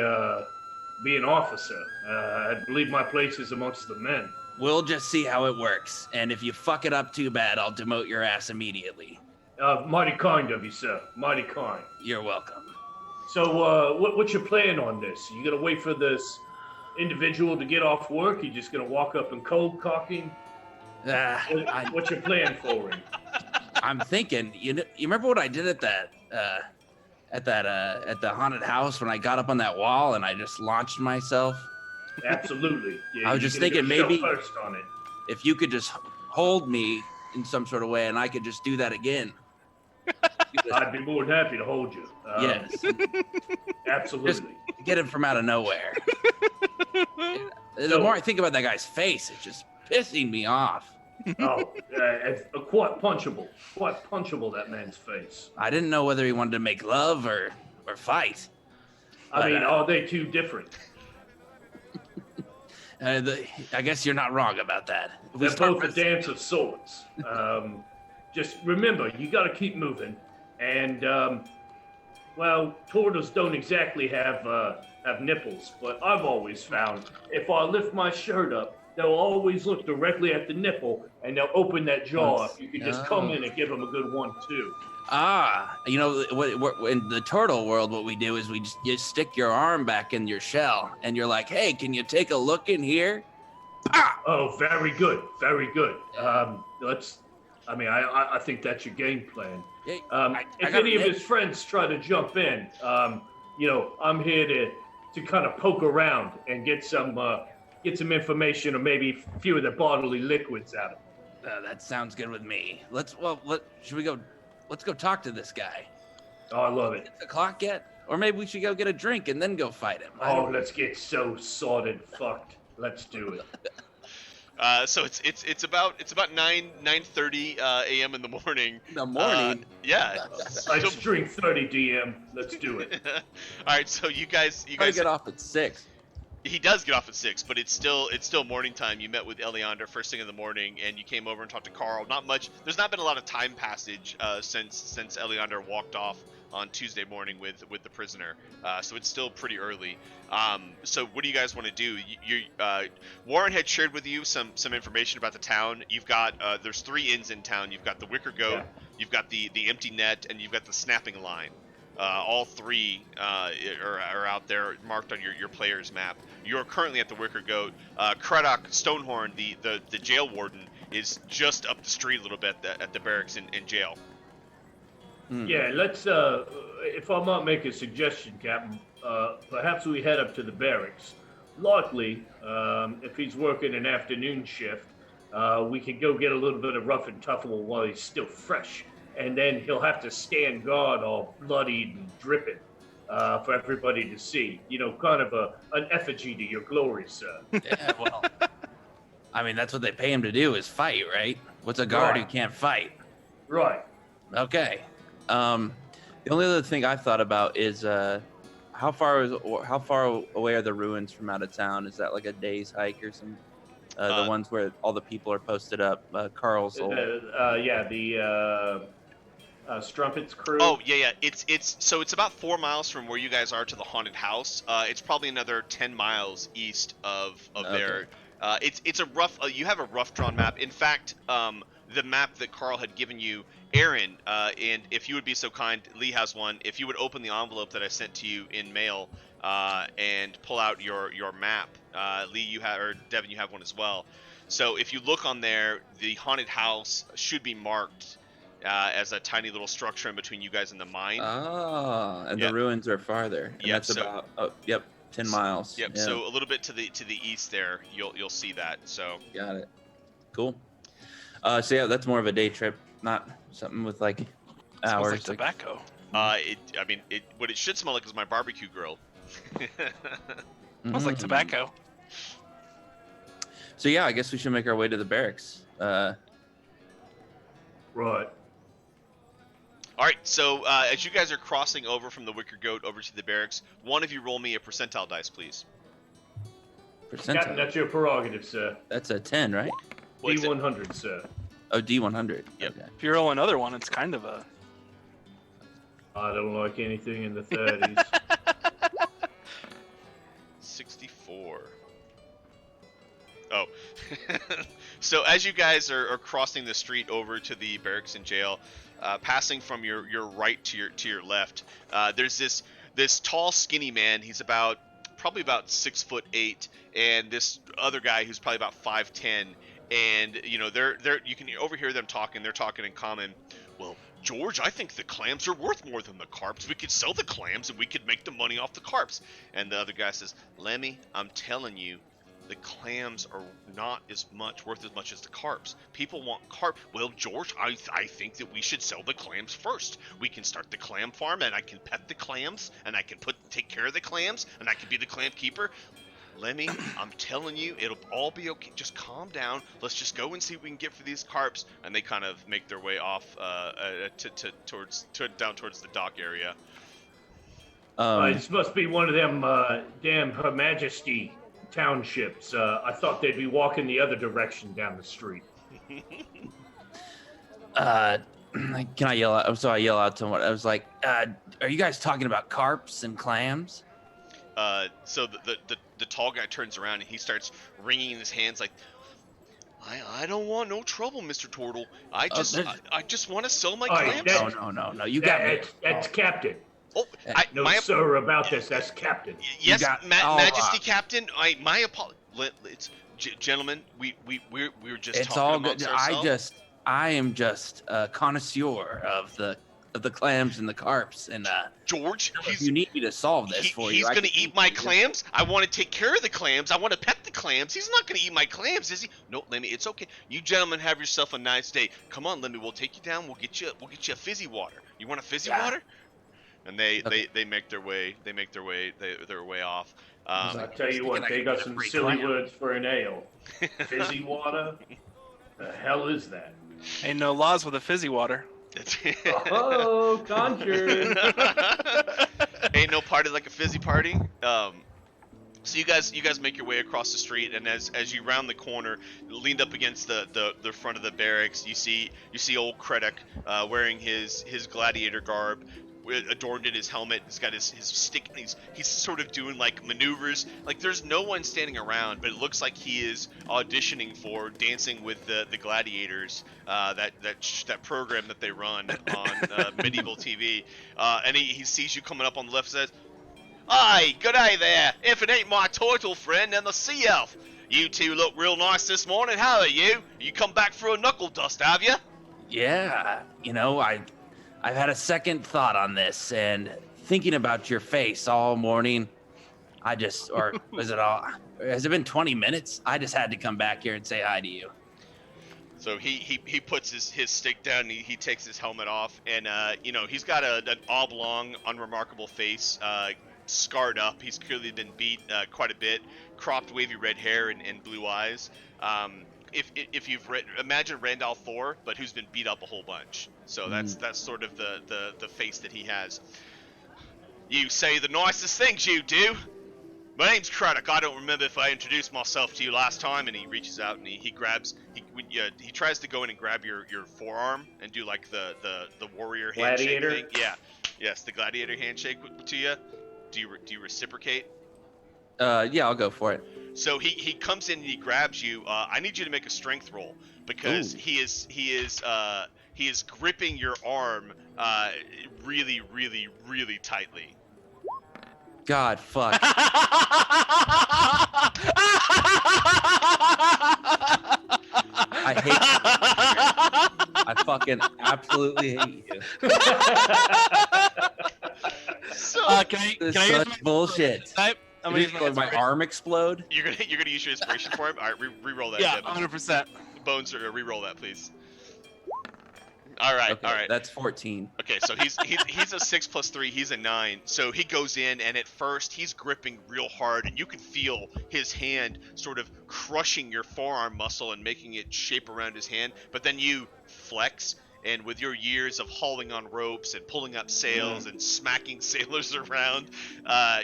be an officer. I believe my place is amongst the men. We'll just see how it works, and if you fuck it up too bad, I'll demote your ass immediately. Mighty kind of you, sir. Mighty kind. You're welcome. So, what's your plan on this? You gonna wait for this individual to get off work? You just gonna walk up and cold cock him? What's your plan for him? I'm thinking, you remember what I did at the haunted house when I got up on that wall and I just launched myself? Absolutely. Yeah, I was just you're gonna thinking go maybe first on it. if you could just hold me in some sort of way and I could just do that again. I'd be more than happy to hold you. Yes. Absolutely. Get him from out of nowhere. The So- more I think about that guy's face, it's just pissing me off. It's quite punchable, that man's face. I didn't know whether he wanted to make love or fight. I mean, are they too different? I guess you're not wrong about that. If we They're start both a with- dance of swords. Just remember, you got to keep moving. And turtles don't exactly have nipples, but I've always found if I lift my shirt up, they'll always look directly at the nipple and they'll open that jaw up. You can just come in and give them a good 1-2. In the turtle world, what we do is you stick your arm back in your shell, and you're like, "Hey, can you take a look in here?" Oh, very good, very good. I think that's your game plan. If any of his friends try to jump in, I'm here to kind of poke around and get some information or maybe a few of the bodily liquids out of him. That sounds good with me. Should we go? Let's go talk to this guy. Oh, I love it. Is the clock yet? Or maybe we should go get a drink and then go fight him. Oh, let's get so sordid fucked. Let's do it. So it's about 9:30 a.m. in the morning. The morning. Yeah. Let's drink 30 DM. Let's do it. All right. So you guys I get off at 6. he does get off at 6, but it's still morning time. You met with Eliander first thing in the morning, and you came over and talked to Carl. Not much. There's not been a lot of time passage since Eliander walked off on Tuesday morning with the prisoner. So it's still pretty early. So what do you guys want to do? Warren had shared with you some information about the town. You've got there's 3 inns in town. You've got the Wicker Goat, you've got the Empty Net, and you've got the Snapping Line. All 3 are out there marked on your player's map. You're currently at the Wicker Goat. Craddock Stonehorn, the jail warden, is just up the street a little bit at the barracks in jail. Yeah, let's, if I might make a suggestion, Captain, perhaps we head up to the barracks. Likely, if he's working an afternoon shift, we can go get a little bit of rough and tuffle while he's still fresh. And then he'll have to stand guard all bloodied and dripping for everybody to see. You know, kind of an effigy to your glory, sir. Yeah, well, I mean, that's what they pay him to do is fight, right? What's a guard who can't fight? Right. Okay. The only other thing I thought about is how far away are the ruins from out of town? Is that like a day's hike or some? The ones where all the people are posted up. Carl's old. The Strumpet's crew. Oh yeah. It's about 4 miles from where you guys are to the haunted house. It's probably another 10 miles east of there. It's a rough. You have a rough drawn map. In fact, the map that Carl had given you, Aaron, and if you would be so kind, Lee has one. If you would open the envelope that I sent to you in mail, and pull out your map, Lee, you have, or Devin, you have one as well. So if you look on there, the haunted house should be marked as a tiny little structure in between you guys and the mine. Oh, and the ruins are farther. And that's about 10 miles. Yep. Yeah. So a little bit to the east there, you'll see that. So got it. Cool. So yeah, that's more of a day trip, not something with like hours. Smells like tobacco. What it should smell like is my barbecue grill. Smells like tobacco. So yeah, I guess we should make our way to the barracks. Right. All right, so as you guys are crossing over from the Wicker Goat over to the barracks, one of you roll me a percentile dice, please. Captain, that's your prerogative, sir. That's a 10, right? D100, sir. Oh, D100. Yep. Okay. If you roll another one, it's kind of a... I don't like anything in the 30s. 64. Oh. So as you guys are crossing the street over to the barracks and jail, passing from your right to your left, there's this tall, skinny man. He's probably about 6'8", and this other guy who's probably about 5'10". And you know they're you can overhear them talking. They're talking in common. Well, George, I think the clams are worth more than the carps. We could sell the clams and we could make the money off the carps. And the other guy says, Lemmy, I'm telling you, the clams are not worth as much as the carps. People want carp. Well, George, I think that we should sell the clams first. We can start the clam farm, and I can pet the clams, and I can take care of the clams, and I can be the clam keeper. Lemmy, I'm telling you, it'll all be okay. Just calm down. Let's just go and see what we can get for these carps. And they kind of make their way off down towards the dock area. This must be one of them damn Her Majesty townships. I thought they'd be walking the other direction down the street. Can I yell out? So I yell out to him. I was like, "Are you guys talking about carps and clams?" So the tall guy turns around and he starts wringing his hands like, I don't want no trouble, Mr. Turtle. I just want to sell my clams. No. You got me. That's Captain. Oh, sir about this. That's Captain. Yes, Majesty Captain. My apologies. Gentlemen, we're just it's talking all amongst good. ourselves. I am just a connoisseur of the clams and the carps, and George, you need me to solve this for you. He's gonna eat my clams. I want to take care of the clams. I want to pet the clams. He's not gonna eat my clams, is he? No, Lemmy, it's okay. You gentlemen have yourself a nice day. Come on, Lemmy, we'll take you down. We'll get you a fizzy water. You want a fizzy water? And they make their way off. was I like, tell you what, thinking I they could got get a some free silly clam. words for an ale. Fizzy water? The hell is that? Ain't no laws with a fizzy water. Oh, conjured. Ain't no party like a fizzy party. So you guys make your way across the street, and as you round the corner, leaned up against the front of the barracks, you see old Kredek wearing his gladiator garb, adorned in his helmet. He's got his stick, and he's sort of doing like maneuvers. Like there's no one standing around, but it looks like he is auditioning for Dancing with the Gladiators, that program that they run on medieval TV. And he sees you coming up on the left, says, "Aye, good day there. If it ain't my turtle friend and the sea elf. You two look real nice this morning. How are you? You come back for a knuckle dust, have you?" Yeah, I've had a second thought on this, and thinking about your face all morning. Or was it all? Has it been 20 minutes? I just had to come back here and say hi to you. So he puts his stick down, and he takes his helmet off, and he's got an oblong, unremarkable face, scarred up. He's clearly been beat quite a bit, cropped wavy red hair and blue eyes. If you've imagine Randall Thor, but who's been beat up a whole bunch. So that's sort of the face that he has. "You say the nicest things, you do. My name's Craddock. I don't remember if I introduced myself to you last time." And he reaches out and he tries to go in and grab your forearm and do like the warrior handshake Gladiator? thing. Yeah, yes, the gladiator handshake to you. Do you reciprocate? Yeah, I'll go for it. So he comes in and he grabs you. I need you to make a strength roll because Ooh. he is gripping your arm really, really, really tightly. God, fuck. I hate you. I fucking absolutely hate you. So Can This I is use such my bullshit. I'm gonna use Like my arm explode. you're gonna use your inspiration for him. All right, re-roll that. Yeah, Devin. 100%. Bones, re-roll that, please. All right, Okay, all right. that's 14. Okay, so he's a 6 + 3. He's a 9. So he goes in, and at first he's gripping real hard, and you can feel his hand sort of crushing your forearm muscle and making it shape around his hand. But then you flex, and with your years of hauling on ropes and pulling up sails and smacking sailors around,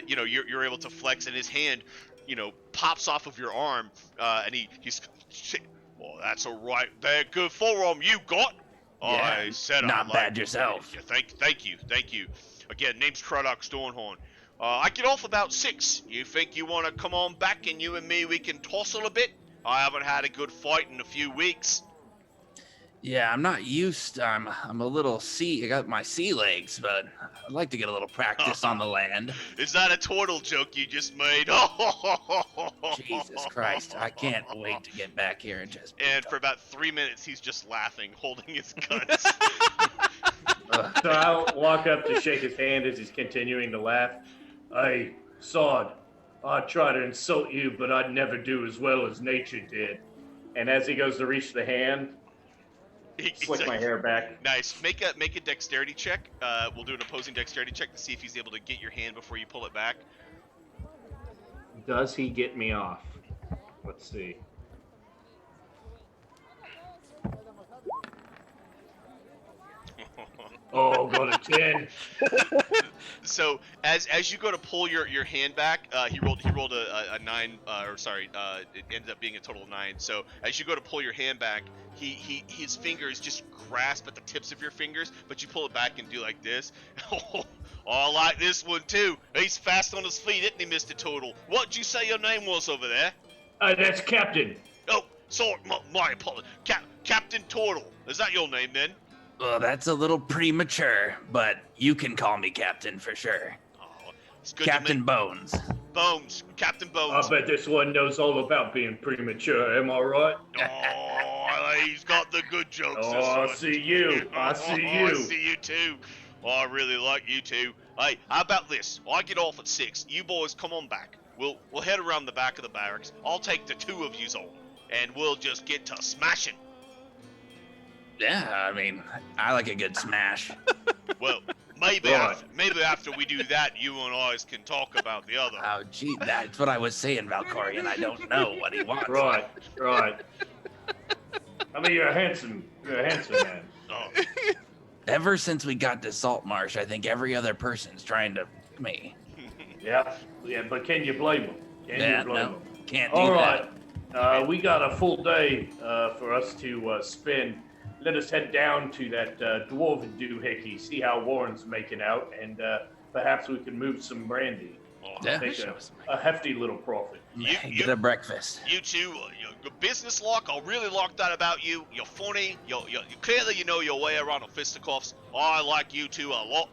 you're able to flex, and his hand, pops off of your arm, and he's, "Well, that's a right there, good forearm you got. Yeah, I said not I like bad yourself." Yeah, thank you. Again, name's Craddock Stornhorn. I get off about 6. You think you want to come on back and you and me, we can tussle a bit? I haven't had a good fight in a few weeks. Yeah, I'm not used. I'm a little I got my sea legs, but I'd like to get a little practice on the land. Is that a turtle joke you just made? Jesus Christ, I can't wait to get back here and just. And for about 3 minutes, he's just laughing, holding his guts. Ugh. So I'll walk up to shake his hand as he's continuing to laugh. "Hey, Sod, I try to insult you, but I'd never do as well as nature did." And as he goes to reach the hand, slick my hair back. Nice. Make a dexterity check. We'll do an opposing dexterity check to see if he's able to get your hand before you pull it back. Does he get me off? Let's see. Oh, got a 10. So as you go to pull your hand back, he rolled a 9, it ended up being a total of 9. So as you go to pull your hand back, his fingers just grasp at the tips of your fingers, but you pull it back and do like this. Oh, I like this one too. He's fast on his feet, isn't he, Mr. Turtle? What'd you say your name was over there? That's Captain. Oh, sorry, my apologies. Captain Turtle. Is that your name then? Well, that's a little premature, but you can call me Captain for sure. Oh, it's good Captain to meet Bones. Bones. Captain Bones. I bet this one knows all about being premature, am I right? Oh, he's got the good jokes. Oh, this I one. see you. I see I you. see you too. Oh, I really like you too. Hey, how about this? I get off at 6. You boys come on back. We'll head around the back of the barracks. I'll take the 2 of yous on, and we'll just get to smashing. Yeah, I mean, I like a good smash. Well, Maybe Right. maybe after we do that, you and I can talk about the other. Oh, gee, that's what I was saying, Valkorian. I don't know what he wants. Right. I mean, you're a handsome man. Oh, Ever since we got to Salt Marsh, I think every other person's trying to me. Yeah, but can you blame them? Yeah, no, can't do All that. right. We got a full day for us to spend. Let us head down to that dwarven doohickey, see how Warren's making out, and perhaps we can move some brandy. Yeah. Make a hefty little profit. Get a breakfast. You two, your business lock, I really like that about you. You're funny. You clearly you know your way around a fisticuffs. I like you two a lot.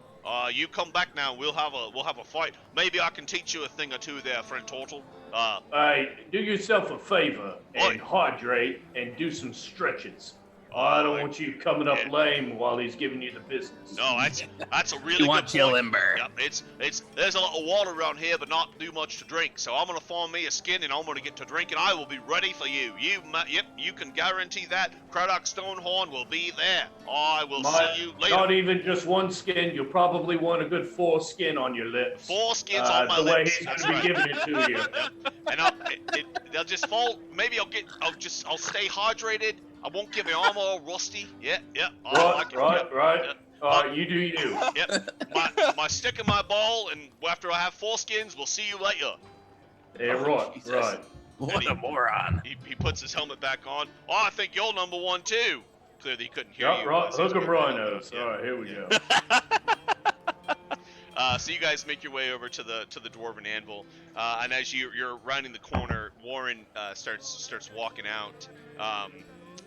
You come back now. We'll have a fight. Maybe I can teach you a thing or two there, friend Turtle. Do yourself a favor and hydrate and do some stretches. I don't want you coming up lame while he's giving you the business. No, that's a really You good want your point. limber. Yep, there's a lot of water around here, but not too much to drink. So I'm gonna find me a skin, and I'm gonna get to drink, and I will be ready for you. You can guarantee that. Craddock Stonehorn will be there. I will see you later. Not even just one skin. You'll probably want a good 4 skin on your lips. 4 skins on my the way lips. he's That's gonna be right. giving it to you. And they'll just fall. Maybe I'll stay hydrated. I won't get my armor all rusty. Yeah. Right. You do you. Yep. My stick in my ball, and after I have 4 skins, we'll see you later. Yeah, right. Jesus. Right. What a moron. He puts his helmet back on. Oh, I think you're number 1 too. Clearly he couldn't hear Yeah, you. right. Hook 'em rhinos. Yeah. All right, here we go. So you guys make your way over to the dwarven anvil, and as you're rounding the corner, Warren starts walking out.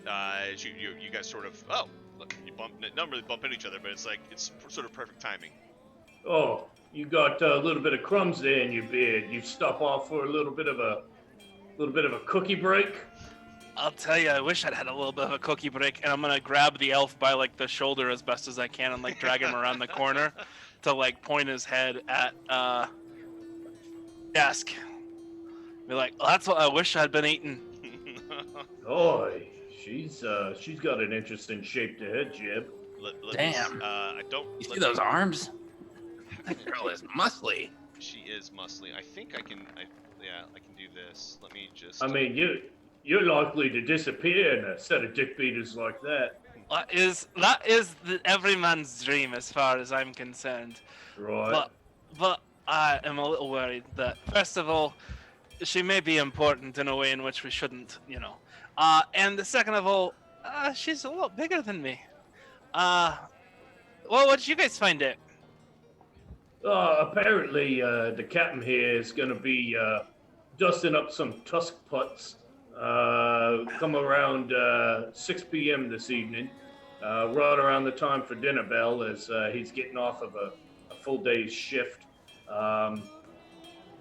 As you guys sort of look, you not really bump into each other, but it's sort of perfect timing. Oh, you got a little bit of crumbs there in your beard. You stop off for a little bit of a cookie break. I'll tell you, I wish I'd had a little bit of a cookie break, and I'm gonna grab the elf by like the shoulder as best as I can and like drag him around the corner to like point his head at desk. Be like, well, that's what I wish I'd been eating. Oy, she's got an interesting shaped head, Jib. Damn. I don't. You see those arms? That girl is muscly. She is muscly. I think I can. I can do this. Let me just. I mean, you're likely to disappear in a set of dick beaters like that. That is every man's dream, as far as I'm concerned. Right. But I am a little worried that, first of all, she may be important in a way in which we shouldn't, and second of all, she's a lot bigger than me. Well, what did you guys find out? Apparently, the captain here is going to be dusting up some tusk putts. Come around 6 p.m. this evening, right around the time for dinner bell, as he's getting off of a full day's shift.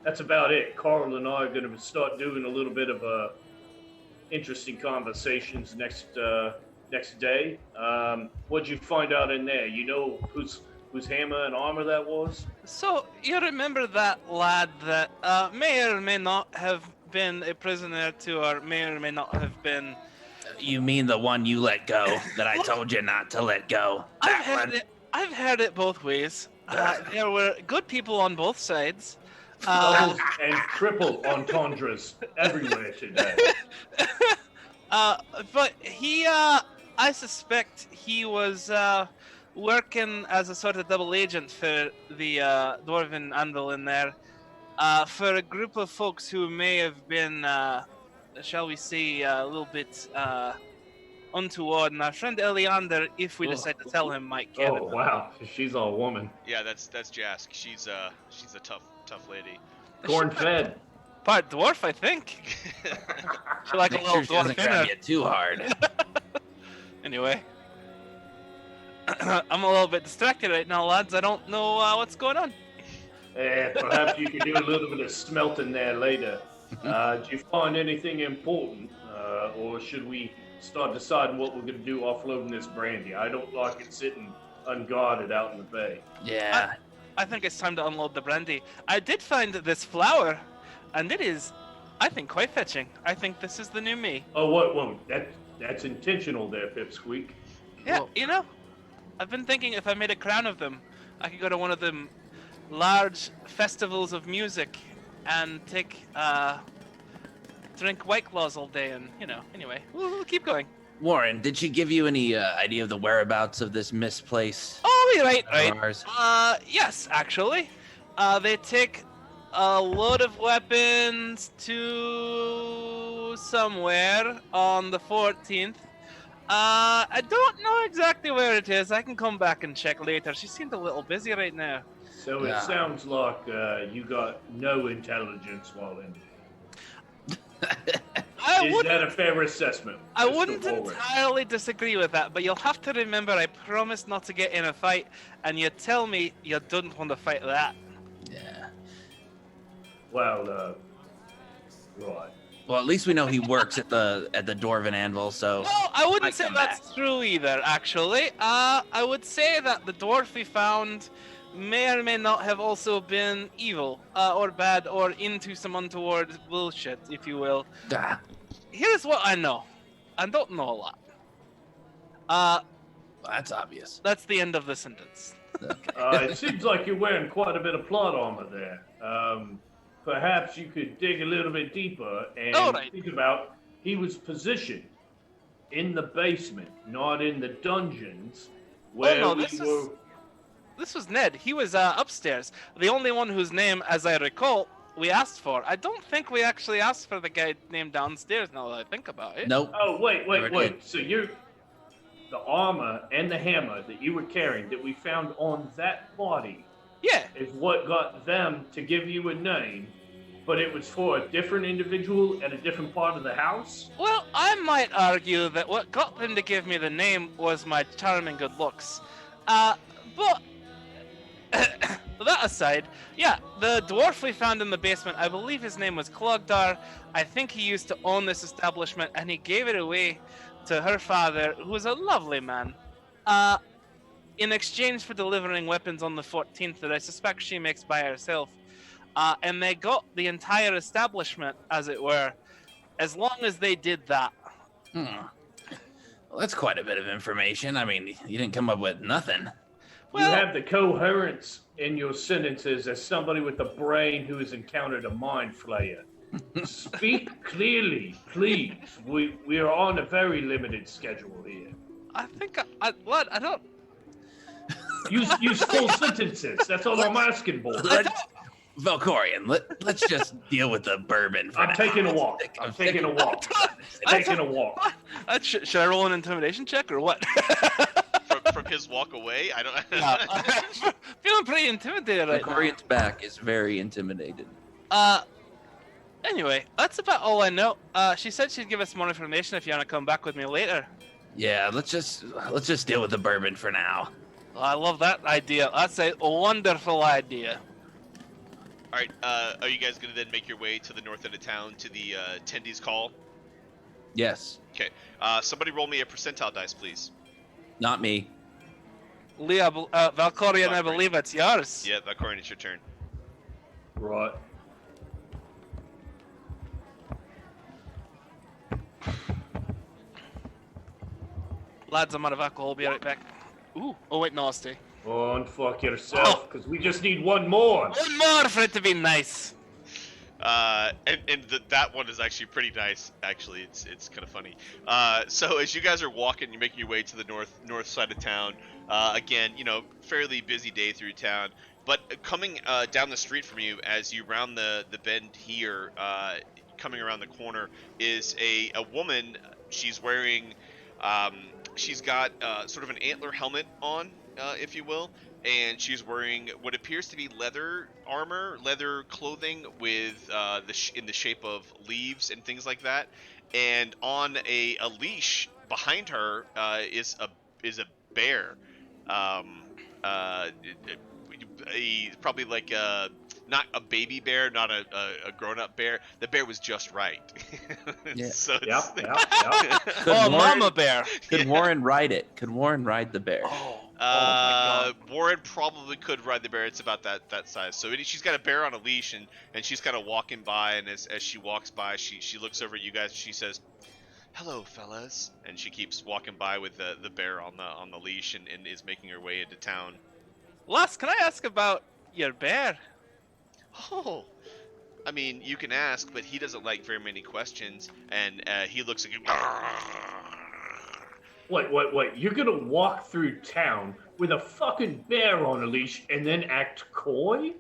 That's about it. Carl and I are going to start doing a little bit of interesting conversations next day. What'd you find out in there? You know whose hammer and armor that was? So, you remember that lad that may or may not have been a prisoner to, or may or may not have been... You mean the one you let go that I told you not to let go? I've heard it both ways. There were good people on both sides. Double and triple entendres everywhere today. But he, I suspect he was working as a sort of double agent for the Dwarven Anvil in there, for a group of folks who may have been, shall we say, a little bit untoward. And our friend Eliander, if we decide to tell him, might get it. Oh wow, she's all woman. Yeah, that's Jask. She's a tough lady. Corn fed. Part dwarf, I think. She like Make a little sure she doesn't dwarf in grab her. you too hard. Anyway. I'm a little bit distracted right now, lads. I don't know what's going on. Perhaps you could do a little bit of smelting there later. Did you find anything important, or should we start deciding what we're going to do offloading this brandy? I don't like it sitting unguarded out in the bay. Yeah. I think it's time to unload the brandy. I did find this flower, and it is, I think, quite fetching. I think this is the new me. Oh, whoa, that's intentional there, Pipsqueak. Yeah, I've been thinking if I made a crown of them, I could go to one of them large festivals of music and drink White Claws all day, and Anyway, we'll keep going. Warren, did she give you any idea of the whereabouts of this misplaced Oh, right. ours? Yes, actually. They take a load of weapons to somewhere on the 14th. I don't know exactly where it is. I can come back and check later. She seemed a little busy right now. So it Yeah. sounds like you got no intelligence while in there. Is that a fair assessment? I Mr. wouldn't Warren? entirely disagree with that, but you'll have to remember I promised not to get in a fight, and you tell me you don't want to fight that. Yeah. Well, right. Well, at least we know he works at the Dwarven Anvil, so. Well, I wouldn't Might say come that's back. true either, actually. I would say that the dwarf we found may or may not have also been evil, or bad, or into some untoward bullshit, if you will. Ah, Here's what I know. I don't know a lot. that's obvious. That's the end of the sentence. It seems like you're wearing quite a bit of plot armor there. Perhaps you could dig a little bit deeper and Alright. think about he was positioned in the basement, not in the dungeons where no, we this were. This was Ned. He was upstairs. The only one whose name, as I recall, we asked for. I don't think we actually asked for the guy named downstairs, now that I think about it. Nope. Oh, wait. Never did. So the armor and the hammer that you were carrying that we found on that body Yeah. is what got them to give you a name, but it was for a different individual at a different part of the house? Well, I might argue that what got them to give me the name was my charming good looks. But that aside, yeah, the dwarf we found in the basement, I believe his name was Clogdar. I think he used to own this establishment, and he gave it away to her father, who was a lovely man, in exchange for delivering weapons on the 14th that I suspect she makes by herself. And they got the entire establishment, as it were, as long as they did that. Well, that's quite a bit of information. I mean, you didn't come up with nothing. You have the coherence in your sentences as somebody with a brain who has encountered a mind flayer. Speak clearly, please. We are on a very limited schedule here. I think I don't. Use full sentences. That's all I'm asking for. Valkorian, let's just deal with the bourbon for I'm now. taking a walk. I'm taking a walk. Taking a walk. Should I roll an intimidation check or what? From his walk away, I don't. Yeah, I'm feeling pretty intimidated right Valkorian's back is very intimidated. now. Anyway, that's about all I know. She said she'd give us more information if you want to come back with me later. Yeah, let's just deal with the bourbon for now. I love that idea. That's a wonderful idea. All right, are you guys gonna then make your way to the north end of town to the Tendy's Call? Yes, Okay. Somebody roll me a percentile dice, please. not me. Leah, Valkorian, I Valkyrie. believe it's yours. Yeah, Valkorian, it's your turn. Right. Lads, I'm out of alcohol. Be right back. Ooh. Oh wait, no, I'll stay. Go on, fuck yourself, because we just need one more. One more for it to be nice. That one is actually pretty nice. Actually, it's kind of funny. So as you guys are walking, you're making your way to the north side of town. Again, fairly busy day through town. But coming down the street from you, as you round the bend here, coming around the corner, is a woman. She's wearing, she's got sort of an antler helmet on, if you will. And she's wearing what appears to be leather armor, leather clothing with in the shape of leaves and things like that. And on a leash behind her is a bear, probably like not a baby bear, not a grown-up bear. The bear was just right. Yeah. So Yep, it's, yep. Could Oh, Warren, Mama Bear. Could Warren ride it? Could Warren ride the bear? Oh my God. Warren probably could ride the bear. It's about that size. So she's got a bear on a leash, and she's kind of walking by. And as she walks by, she looks over at you guys. And she says, "Hello, fellas." And she keeps walking by with the bear on the leash, and is making her way into town. Lass, can I ask about your bear? Oh, I mean, you can ask, but he doesn't like very many questions, and he looks like. Wait. You're gonna walk through town with a fucking bear on a leash and then act coy?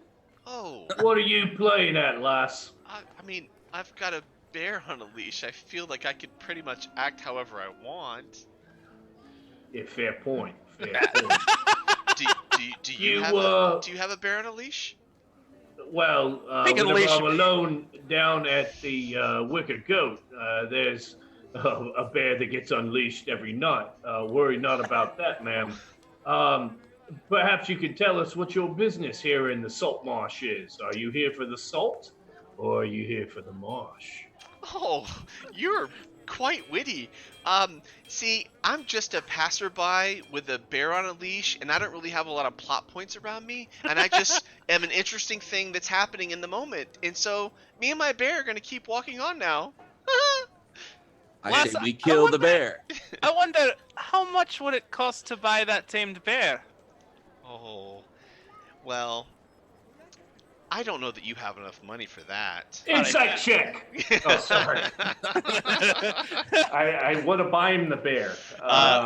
Oh, What are you playing at, lass? I mean, I've got a bear on a leash. I feel like I could pretty much act however I want. Yeah, fair point. Fair point. Do You, do you have a bear on a leash? Well, Take a whenever leash. I'm alone down at the Wicked Goat, there's a bear that gets unleashed every night. Worry not about that, ma'am. Perhaps you can tell us what your business here in the salt marsh is. Are you here for the salt, or are you here for the marsh? Oh, you're quite witty. See, I'm just a passerby with a bear on a leash, and I don't really have a lot of plot points around me, and I just am an interesting thing that's happening in the moment. And so, me and my bear are gonna keep walking on now. I say Lass, we I kill the wonder- bear. I wonder how much would it cost to buy that tamed bear? Oh, well, I don't know that you have enough money for that. Insight check. Oh, sorry. I want to buy him the bear.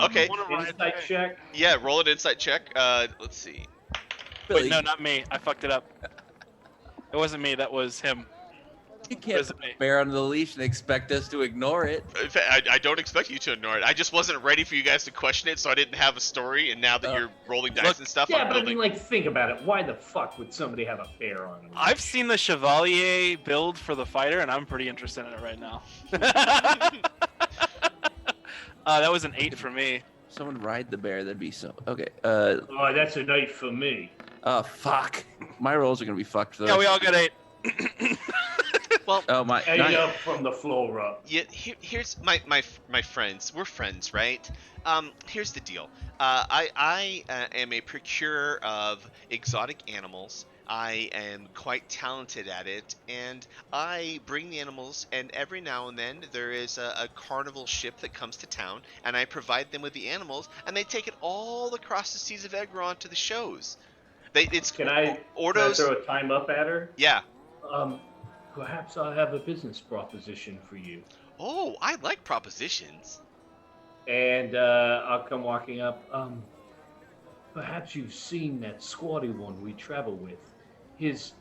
Okay. Insight check. Yeah, roll an insight check. Let's see. Wait, no, not me. I fucked it up. It wasn't me. That was him. You can't Wasn't put me. a bear on the leash and expect us to ignore it. In fact, I don't expect you to ignore it. I just wasn't ready for you guys to question it, so I didn't have a story. And now that you're rolling dice Look, and stuff, Yeah, I'm but I building. mean, like, think about it. Why the fuck would somebody have a bear on him? I've seen the Chevalier build for the fighter, and I'm pretty interested in it right now. That was an 8 for me. Someone ride the bear, that'd be so. Okay. Oh, that's a night for me. Oh fuck. My rolls are gonna be fucked for the Yeah, we rest all of got 8. Well, Oh my. Eight Nice. up from the floor up. yeah, here's my friends. We're friends, right? Here's the deal. I am a procurer of exotic animals. I am quite talented at it, and I bring the animals. And every now and then, there is a carnival ship that comes to town, and I provide them with the animals, and they take it all across the seas of Egron to the shows. Can I Ordos. throw a time up at her? Yeah. Perhaps I have a business proposition for you. Oh, I like propositions. And I'll come walking up. Perhaps you've seen that squatty one we travel with. His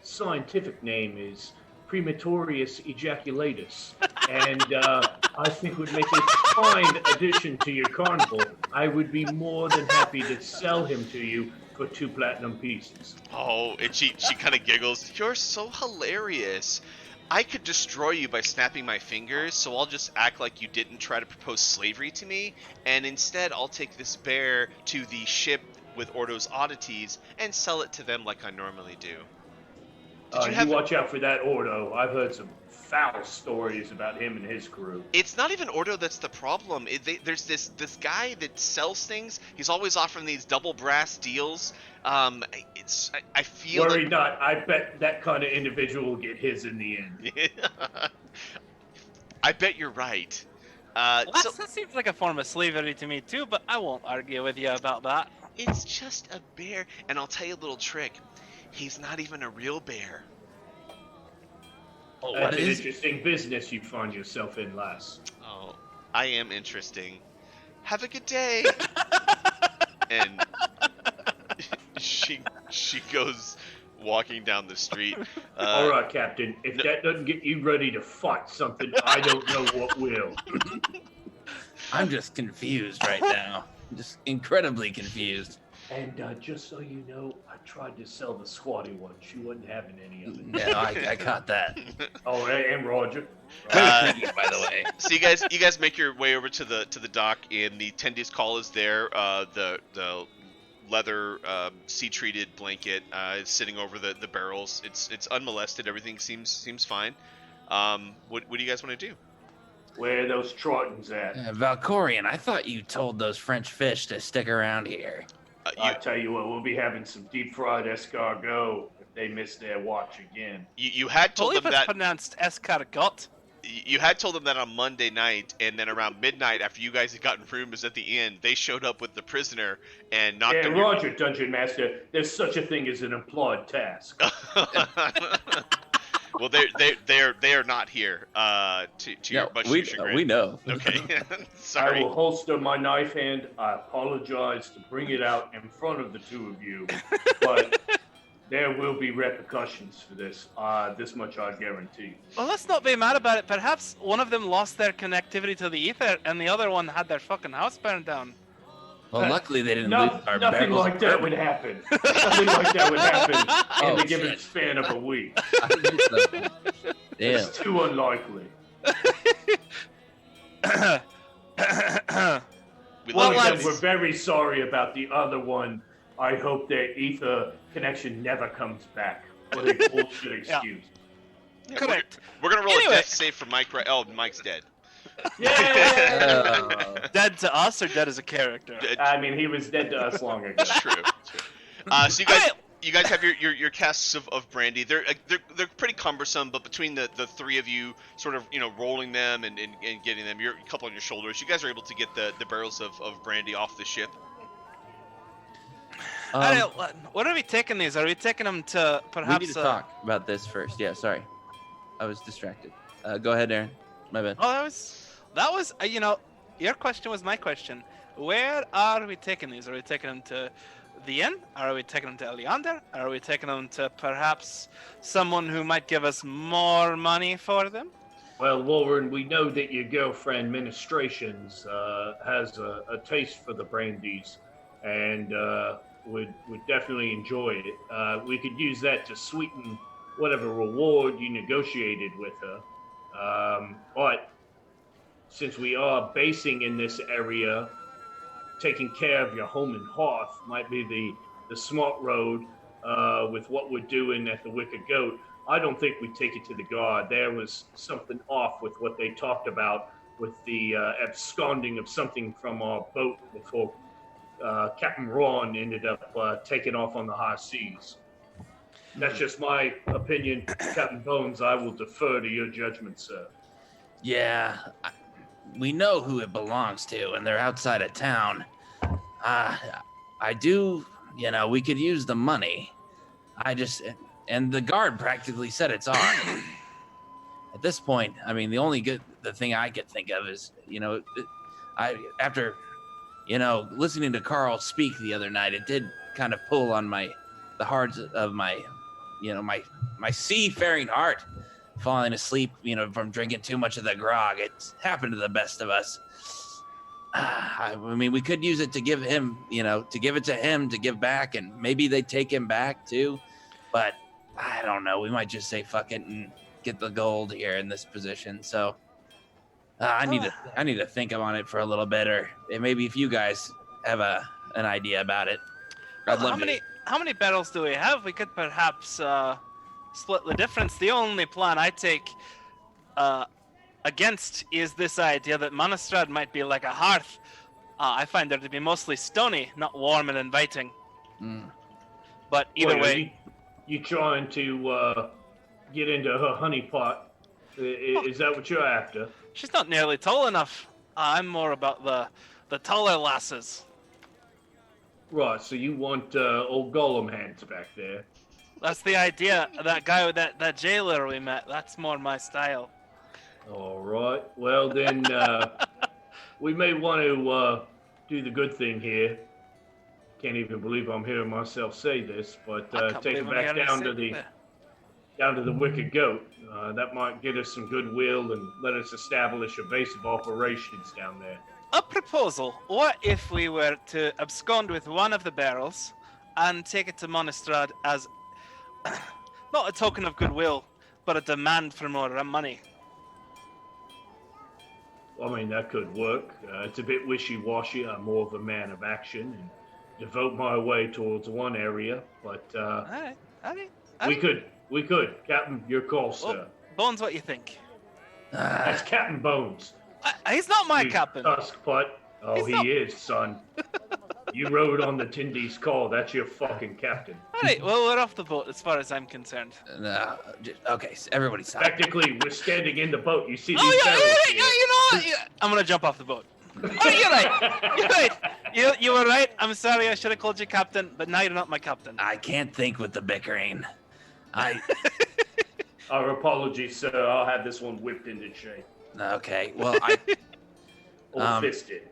scientific name is Prematorius ejaculatus, and I think would make a fine addition to your carnival. I would be more than happy to sell him to you for 2 platinum pieces. Oh, and she kind of giggles. You're so hilarious. I could destroy you by snapping my fingers, so I'll just act like you didn't try to propose slavery to me, and instead I'll take this bear to the ship with Ordo's oddities and sell it to them like I normally do. Did You watch out for that Ordo. I've heard some foul stories about him and his crew. It's not even Ordo that's the problem. There's this guy that sells things. He's always offering these double brass deals. I feel Worry like... not. I bet that kind of individual will get his in the end. I bet you're right. That So seems like a form of slavery to me too, but I won't argue with you about that. it's just a bear, and I'll tell you a little trick. He's not even a real bear. Oh, That's what an is? interesting business you find yourself in, lass. Oh, I am interesting. Have a good day. And she goes walking down the street. All right, Captain. If that doesn't get you ready to fight something, I don't know what will. I'm just confused right now. I'm just incredibly confused. And just so you know, I tried to sell the squatty one. She wasn't having any of it. Yeah, I caught that. Oh, and Roger. Uh, By the way. So you guys make your way over to the dock, and the tendies call is there. The leather sea treated blanket is sitting over the barrels. It's unmolested. Everything seems fine. What do you guys want to do? Where are those Trottons at? Valkorian, I thought you told those French fish to stick around here. I tell you what, we'll be having some deep fried escargot if they miss their watch again. You had I told believe them it's that. pronounced escargot. you had told them that on Monday night, and then around midnight, after you guys had gotten rooms at the inn, they showed up with the prisoner and knocked Yeah, on Roger, Dungeon Master. There's such a thing as an implied task. Well, they are not here. To your much to your chagrin. We know. Okay, I sorry. will holster my knife hand. I apologize to bring it out in front of the two of you, but there will be repercussions for this. This much I guarantee. Well, let's not be mad about it. Perhaps one of them lost their connectivity to the ether, and the other one had their fucking house burned down. Well, luckily they didn't lose our Nothing barrels like of that bourbon. would happen. Nothing like that would happen in Oh, the given shit. span of a week. I missed that one. Damn. It's too unlikely. We Well, love you lads- guys. We're very sorry about the other one. I hope their ether connection never comes back. What a bullshit excuse. Yeah, Correct. We're gonna roll Anyway. a death save for Mike. Oh, Mike's dead. Yeah. Dead to us or dead as a character? I mean, he was dead to us long ago. True. So you guys have your casks of brandy. They're pretty cumbersome, but between the three of you, sort of rolling them and getting them, you're a couple on your shoulders. You guys are able to get the barrels of brandy off the ship. What are we taking these? Are we taking them to we perhaps? need to talk about this first. Yeah, sorry. I was distracted. Go ahead, Aaron. My bad. Oh, that was your question was my question. Where are we taking these? Are we taking them to the inn? Are we taking them to Eleander? Are we taking them to perhaps someone who might give us more money for them? Well, Lauren, we know that your girlfriend, Ministrations, has a taste for the brandies, and would definitely enjoy it. We could use that to sweeten whatever reward you negotiated with her. But since we are basing in this area, taking care of your home and hearth might be the smart road with what we're doing at the Wicked Goat. I don't think we take it to the guard. There was something off with what they talked about with the absconding of something from our boat before Captain Ron ended up taking off on the high seas. That's just my opinion. Captain Bones, I will defer to your judgment, sir. Yeah, we know who it belongs to, and they're outside of town. I do, we could use the money. And the guard practically said it's ours. At this point, I mean, the thing I could think of is, after listening to Carl speak the other night, it did kind of pull on the hearts of my seafaring heart, falling asleep, from drinking too much of the grog. It's happened to the best of us. I mean, we could use it to give him, to give it to him to give back, and maybe they take him back too. But I don't know. We might just say fuck it and get the gold here in this position. So I need to think on it for a little bit, or maybe if you guys have an idea about it, I'd love to. How many barrels do we have? We could perhaps split the difference. The only plan I take against is this idea that Monastrad might be like a hearth. I find her to be mostly stony, not warm and inviting. But either way, you trying to get into her honey pot? Is that what you're after? she's not nearly tall enough. I'm more about the taller lasses. Right, so you want old Gollum hands back there. That's the idea. That guy with that jailer we met, that's more my style. All right. Well, then we may want to do the good thing here. Can't even believe I'm hearing myself say this, but take it back down to the Wicked Goat. That might get us some goodwill and let us establish a base of operations down there. A proposal. What if we were to abscond with one of the barrels and take it to Monastrad as not a token of goodwill, but a demand for more money? I mean, that could work. It's a bit wishy-washy. I'm more of a man of action and devote my way towards one area, but All right. we could. Captain, your call, sir. Bones, what you think? That's Captain Bones. He's not my You captain. Tusk putt. Oh, He's he not- is, son. You rode on the Tindy's call. That's your fucking captain. All right, well, we're off the boat as far as I'm concerned. Okay, so everybody stop. Technically, we're standing in the boat. You see these Oh, barrels yeah, here. you know what? Yeah, I'm gonna jump off the boat. Oh, you're right. You're right. You were right. I'm sorry. I should have called you captain, but now you're not my captain. I can't think with the bickering. I Our apologies, sir. I'll have this one whipped into shape. okay. Well, I Or fisted.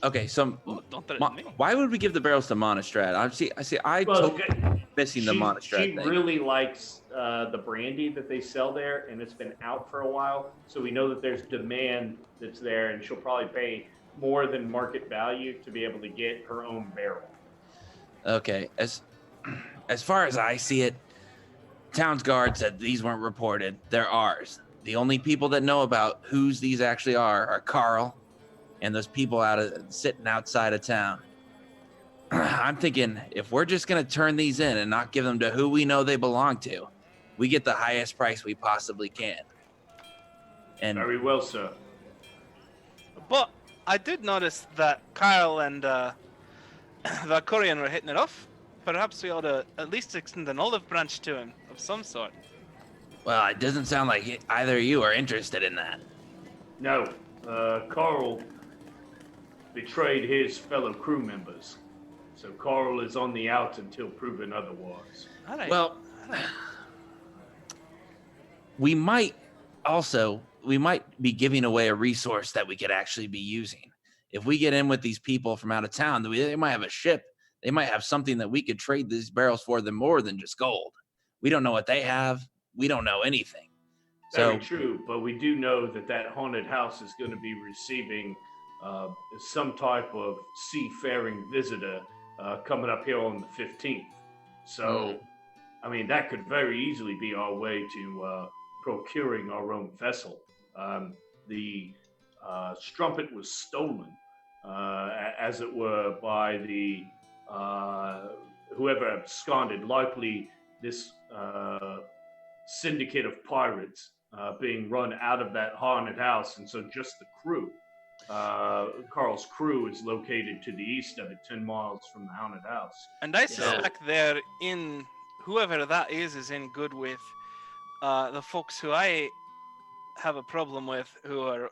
okay. So Oh, don't threaten me. why would we give the barrels to Monostrad? I see. I totally missing the Monostrad She thing. really likes the brandy that they sell there, and it's been out for a while, so we know that there's demand that's there, and she'll probably pay more than market value to be able to get her own barrel. Okay, as far as I see it, town's guard said these weren't reported. They're ours. The only people that know about whose these actually are Carl and those people sitting outside of town. I'm thinking if we're just gonna turn these in and not give them to who we know they belong to, we get the highest price we possibly can. And Very well, sir. But I did notice that Kyle and Valkorian were hitting it off. Perhaps we ought to at least extend an olive branch to him of some sort. well, it doesn't sound like either of you are interested in that. No, Carl betrayed his fellow crew members. So Carl is on the out until proven otherwise. All right. Well, we might be giving away a resource that we could actually be using. If we get in with these people from out of town, they might have a ship. They might have something that we could trade these barrels for them more than just gold. We don't know what they have. We don't know anything. Very true, but we do know that that haunted house is going to be receiving some type of seafaring visitor coming up here on the 15th. So, I mean, that could very easily be our way to procuring our own vessel. The strumpet was stolen, as it were, by the whoever absconded. Likely, this syndicate of pirates being run out of that haunted house, and so just the crew. Carl's crew is located to the east of it, 10 miles from the haunted house. And I suspect whoever that is in good with the folks who I have a problem with, who are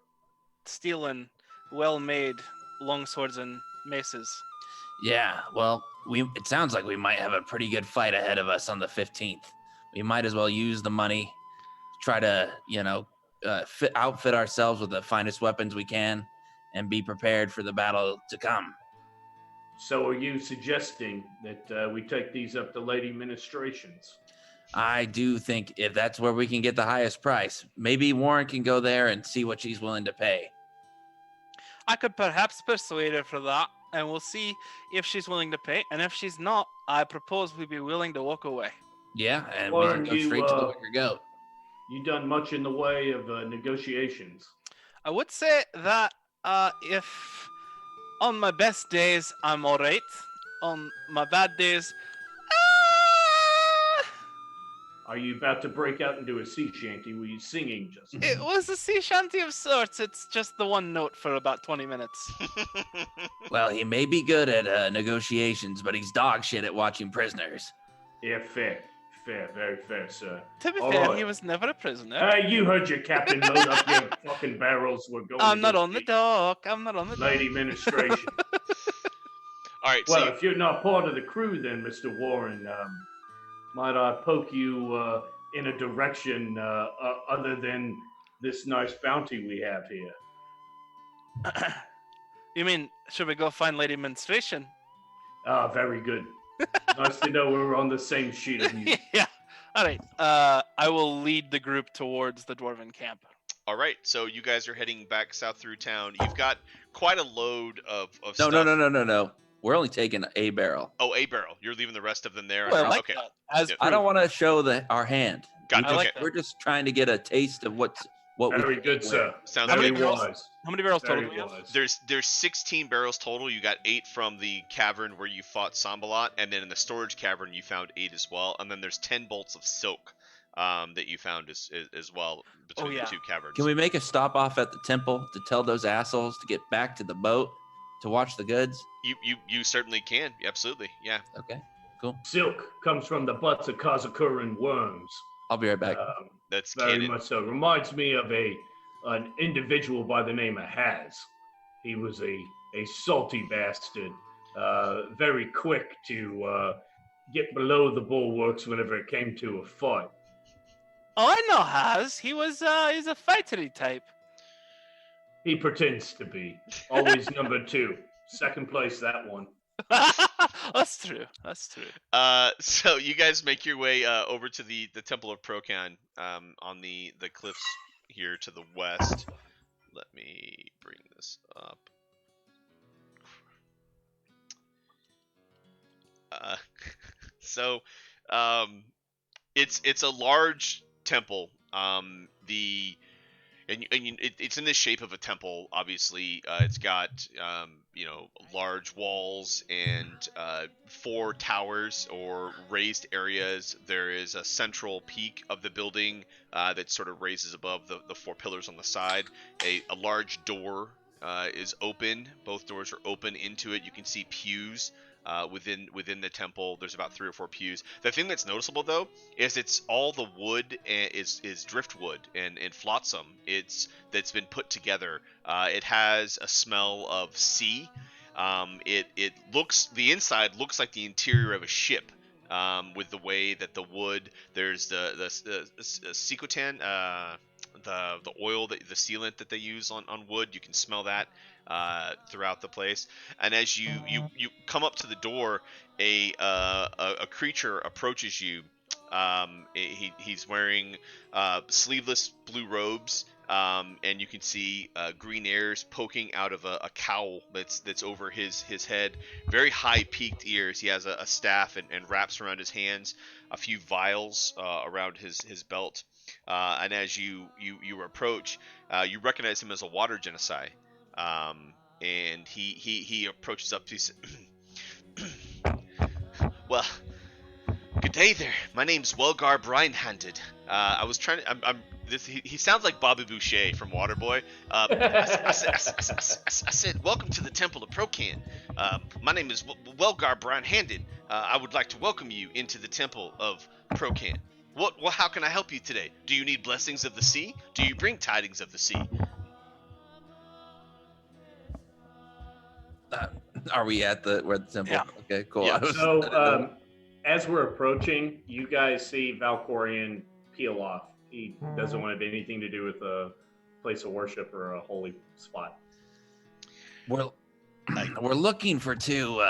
stealing well-made longswords and maces. Yeah, well, it sounds like we might have a pretty good fight ahead of us on the 15th. We might as well use the money, try to, outfit ourselves with the finest weapons we can, and be prepared for the battle to come. So are you suggesting that we take these up to Lady Ministrations? I do think if that's where we can get the highest price, maybe Warren can go there and see what she's willing to pay. I could perhaps persuade her for that, and we'll see if she's willing to pay. And if she's not, I propose we be willing to walk away. Yeah, and Warren, we can go straight to the Wicker Goat. You done much in the way of negotiations? I would say that if on my best days I'm alright, on my bad days, Are you about to break out into a sea shanty? Were you singing just? it was a sea shanty of sorts. It's just the one note for about 20 minutes. Well, he may be good at negotiations, but he's dog shit at watching prisoners. Yeah, fair, very fair, sir. To be All fair, right. he was never a prisoner. You heard your captain load up your fucking barrels. We're going. I'm to not go on the see dock. I'm not on the dock. Lady Ministration. All right, Well, so if you're not part of the crew, then, Mr. Warren, might I poke you in a direction other than this nice bounty we have here? You mean, should we go find Lady Menstruation? Ah, very good. Nice to know we're on the same sheet of music. Yeah. All right. I will lead the group towards the dwarven camp. all right, so you guys are heading back south through town. You've got quite a load of No, stuff. no. We're only taking a barrel. Oh, a barrel. You're leaving the rest of them there. Well, I like okay. that. As Yeah. I don't want to show our hand. Got it. I like Okay. that. We're just trying to get a taste of what Very we good, sir. Sounds How Very many good. barrels? wise. How many barrels total Very do we have? wise. There's 16 barrels total. You got 8 from the cavern where you fought Sambalat, and then in the storage cavern you found 8 as well. And then there's 10 bolts of silk that you found as well between yeah. the two caverns. Can we make a stop off at the temple to tell those assholes to get back to the boat to watch the goods? You certainly can. Absolutely. Yeah. Okay, cool. Silk comes from the butts of Kazakuran worms. I'll be right back. That's Very canon. much so. Reminds me of an individual by the name of Haz. He was a salty bastard, very quick to get below the bulwarks whenever it came to a fight. Oh, I know Haz. He's a fightery type. He pretends to be. Always number 2. Second place, that one. That's true. That's true. So you guys make your way over to the Temple of Procan on the cliffs here to the west. Let me bring this up. So it's a large temple. It's in the shape of a temple. Obviously, it's got large walls and 4 towers or raised areas. There is a central peak of the building that sort of raises above the 4 pillars on the side. A large door is open. Both doors are open into it. You can see pews within the temple. There's about 3 or 4 pews. The thing that's noticeable though is it's all the wood is driftwood and flotsam. That's been put together. It has a smell of sea. The inside looks like the interior of a ship. With the way that the wood, there's the secotan, the oil, the sealant that they use on wood. You can smell that throughout the place. And as you come up to the door, a creature approaches you. He's wearing sleeveless blue robes. And you can see green hairs poking out of a cowl that's over his head. Very high peaked ears. He has a staff and wraps around his hands, a few vials around his belt. And as you approach, you recognize him as a water genocide. And he approaches up to you. Well, good day there. My name's Welgar Brinehanded. I was trying to. He sounds like Bobby Boucher from Waterboy. I said, welcome to the Temple of Procan. My name is Welgar Brinehanded. I would like to welcome you into the Temple of Procan. How can I help you today? Do you need blessings of the sea? Do you bring tidings of the sea? Are we at the temple? Yeah. Okay, cool. Yeah. So, as we're approaching, you guys see Valkorian peel off. He doesn't want to have anything to do with a place of worship or a holy spot. We're looking for 2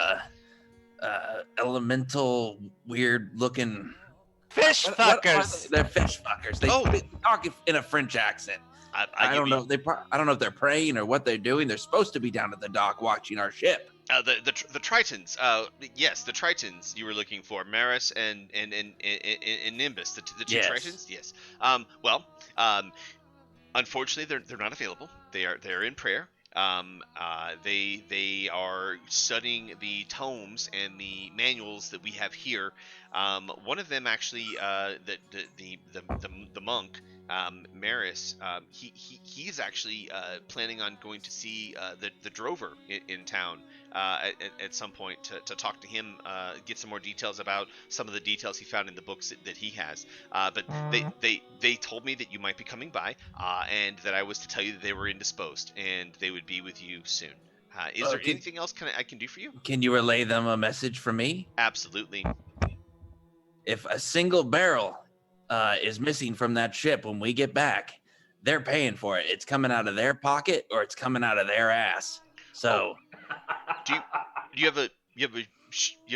elemental, weird-looking Fish fuckers. They're fish fuckers. They talk in a French accent. I don't know. I don't know if they're praying or what they're doing. They're supposed to be down at the dock watching our ship. The Tritons. Yes, the Tritons you were looking for. Maris and Nimbus. The 2 Yes. Tritons. Yes. Unfortunately, they're not available. They're in prayer. They are studying the tomes and the manuals that we have here. One of them actually, the monk, Maris, he's actually planning on going to see the drover in town at some point to talk to him, get some more details about some of the details he found in the books that he has. But they told me that you might be coming by, and that I was to tell you that they were indisposed and they would be with you soon. Is there anything else I can do for you? Can you relay them a message from me? Absolutely. If a single barrel is missing from that ship when we get back, they're paying for it. It's coming out of their pocket or it's coming out of their ass. So, do you have a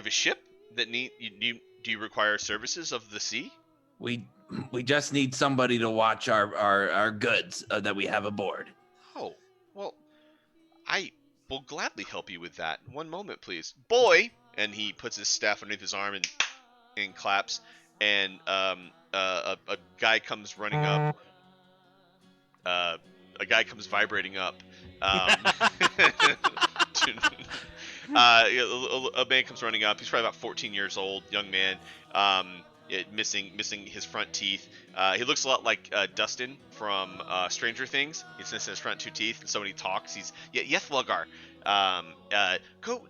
ship that do you require services of the sea? we just need somebody to watch our goods that we have aboard. Oh, well, I will gladly help you with that. One moment, please, boy. And he puts his staff underneath his arm and claps, and a guy comes running up. A guy comes vibrating up. A man comes running up. He's probably about 14 years old, young man, missing his front teeth. He looks a lot like Dustin from Stranger Things. He's missing his front 2 teeth, and so when he talks, he's yes, Welgar. Go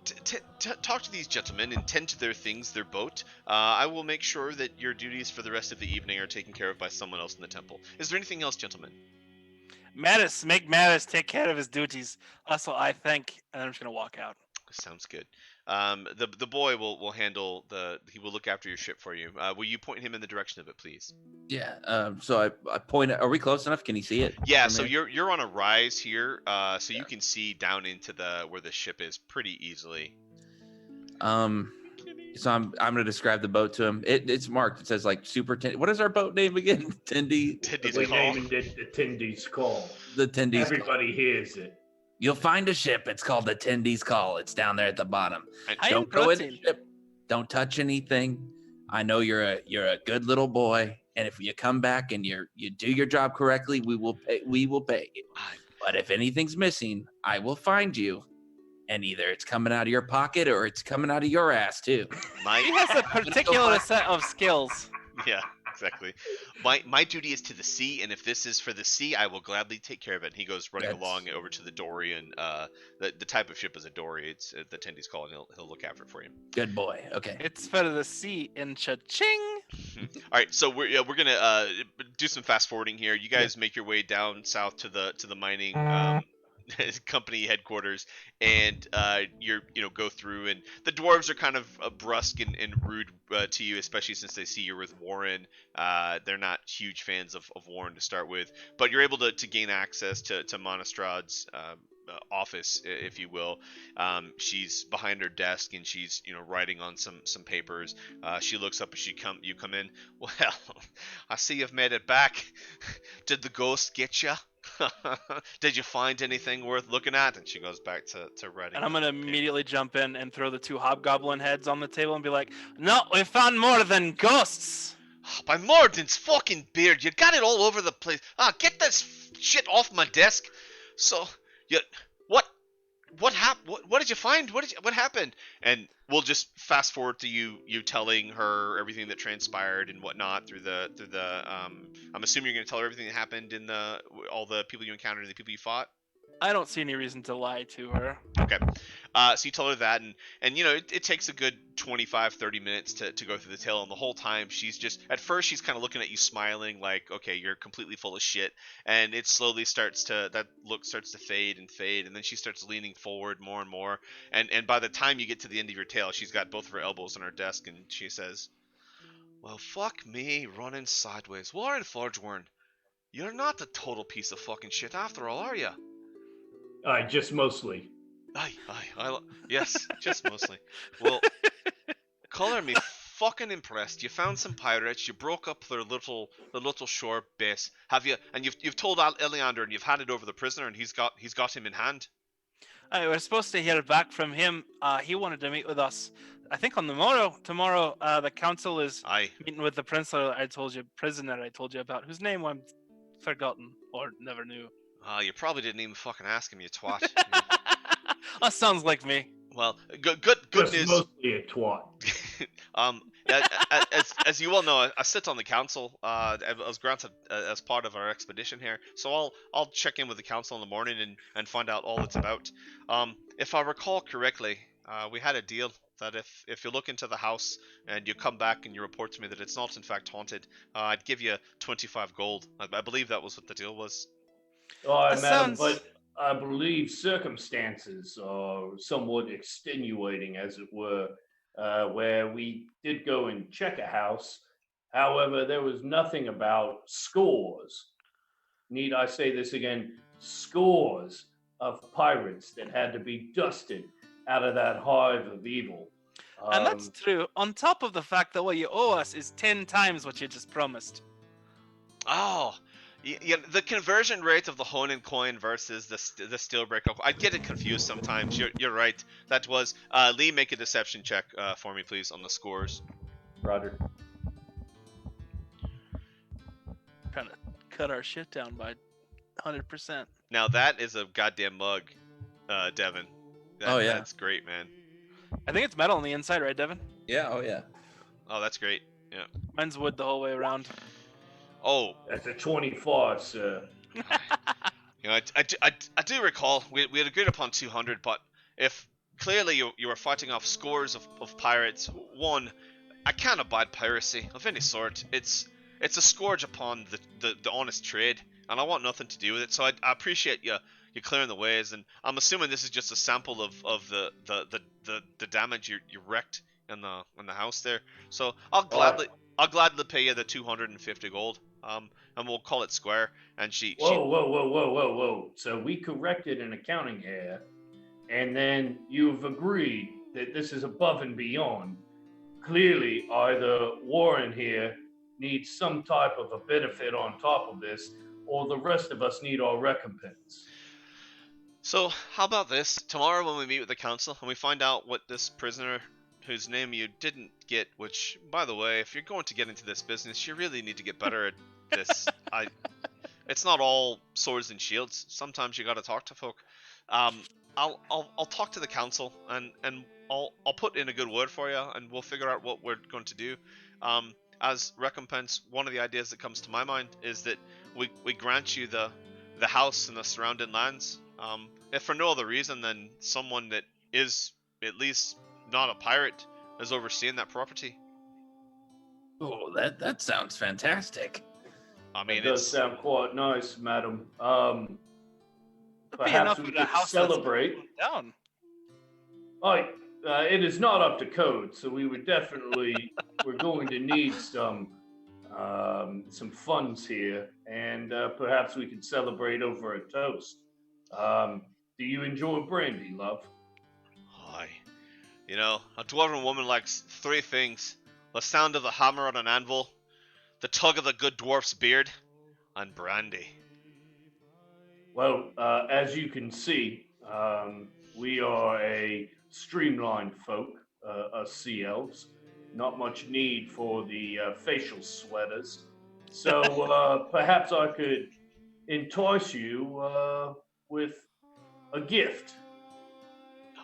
talk to these gentlemen and tend to their things, their boat. I will make sure that your duties for the rest of the evening are taken care of by someone else in the temple. Is there anything else, gentlemen? Make Mattis take care of his duties. Also, I think, and I'm just gonna walk out. Sounds good. The boy will handle he will look after your ship for you. Will you point him in the direction of it, please? Yeah. So I point. Are we close enough? Can you see it? Yeah. from So here? you're on a rise here, so Yeah. you can see down into where the ship is pretty easily. So I'm gonna describe the boat to him. It's marked. It says like Super Ten. What is our boat name again? Tendy's We're call. naming it the Tendy's Call. The Tendy's Call. Everybody hears it. You'll find a ship. It's called the Tendy's Call. It's down there at the bottom. High in Don't go in the protein. ship. Don't touch anything. I know you're a good little boy, and if you come back and you do your job correctly, we will pay you. But if anything's missing, I will find you, and either it's coming out of your pocket or it's coming out of your ass too. He has a particular set of skills. Yeah, exactly. My duty is to the sea, and if this is for the sea, I will gladly take care of it. And he goes running along over to the dory, and the type of ship is a dory. It's the Tendy's Call, and he'll look after it for you. Good boy. Okay. It's for the sea in cha-ching. All right, so we're gonna do some fast forwarding here. You guys make your way down south to the mining company headquarters, and go through, and the dwarves are kind of brusque and rude to you, especially since they see you're with Warren. They're not huge fans of Warren to start with, but you're able to gain access to Monastrad's office, if you will. She's behind her desk, and she's writing on some papers. She looks up as you come in. Well, I see you've made it back. Did the ghost get you? Did you find anything worth looking at? And she goes back to writing. And I'm gonna immediately jump in and throw the 2 hobgoblin heads on the table and be like, "No, we found more than ghosts." By Mordin's fucking beard, you got it all over the place. Get this shit off my desk. So, what happened? What did you find? What happened? And we'll just fast forward to you telling her everything that transpired and whatnot through the. I'm assuming you're gonna tell her everything that happened in all the people you encountered and the people you fought. I don't see any reason to lie to her. Okay. So you tell her that, and it takes a good 25-30 minutes to go through the tale, and the whole time at first she's kind of looking at you smiling like, okay, you're completely full of shit, and it slowly that look starts to fade, and then she starts leaning forward more and more, and by the time you get to the end of your tale, she's got both of her elbows on her desk, and she says, well, fuck me running sideways. Warren Forgeworn, you're not a total piece of fucking shit after all, are you? Just mostly. Yes, just mostly. Well, color me fucking impressed. You found some pirates. You broke up the little shore base. Have you? And you've told Eleander, and you've handed over the prisoner, and he's got him in hand. We're supposed to hear back from him. He wanted to meet with us. I think on the morrow. Tomorrow, the council is meeting with the prisoner I told you about, whose name I'm forgotten or never knew. You probably didn't even fucking ask him, you twat. That sounds like me. Well, good news. Mostly a twat. As you all know, I sit on the council. I was granted as part of our expedition here, so I'll check in with the council in the morning and find out all it's about. If I recall correctly, we had a deal that if you look into the house and you come back and you report to me that it's not in fact haunted, I'd give you 25 gold. I believe that was what the deal was. Madam, but I believe circumstances are somewhat extenuating, as it were, where we did go and check a house. However, there was nothing about scores. Need I say this again? Scores of pirates that had to be dusted out of that hive of evil. And that's true, on top of the fact that what you owe us is 10 times what you just promised. Oh, yeah, the conversion rate of the Honen coin versus the Steelbreaker. I get it confused sometimes. You're right. That was Lee. Make a deception check for me, please, on the scores. Roger. Trying to cut our shit down by 100%. Now that is a goddamn mug, Devin. That's great, man. I think it's metal on the inside, right, Devin? Yeah. Oh yeah. Oh, that's great. Yeah. Mine's wood the whole way around. Oh, that's a 24, sir. I do recall we had agreed upon 200, but if clearly you were fighting off scores of pirates, one, I can't abide piracy of any sort. It's a scourge upon the honest trade, and I want nothing to do with it. So I appreciate you clearing the ways, and I'm assuming this is just a sample of the damage you wrecked in the house there. So I'll gladly pay you the 250 gold. And we'll call it square. And she Whoa. So we corrected an accounting error, and then you've agreed that this is above and beyond. Clearly, either Warren here needs some type of a benefit on top of this, or the rest of us need our recompense. So, how about this? Tomorrow, when we meet with the council and we find out what this prisoner, whose name you didn't get, which, by the way, if you're going to get into this business, you really need to get better at this. It's not all swords and shields. Sometimes you got to talk to folk. I'll talk to the council and I'll put in a good word for you, and we'll figure out what we're going to do. As recompense, one of the ideas that comes to my mind is that we grant you the house and the surrounding lands. If for no other reason than someone that is at least not a pirate is overseeing that property. Oh, that sounds fantastic. I mean, It does sound quite nice, madam. That'd be Perhaps enough we for the could house celebrate. that's down. It is not up to code, so we would definitely we're going to need some funds here, and perhaps we could celebrate over a toast. Do you enjoy brandy, love? Aye. You know, a dwarven woman likes three things: the sound of the hammer on an anvil, the tug of the good dwarf's beard, and brandy. Well, as you can see, we are a streamlined folk, us sea elves. Not much need for the facial sweaters. So perhaps I could entice you with a gift.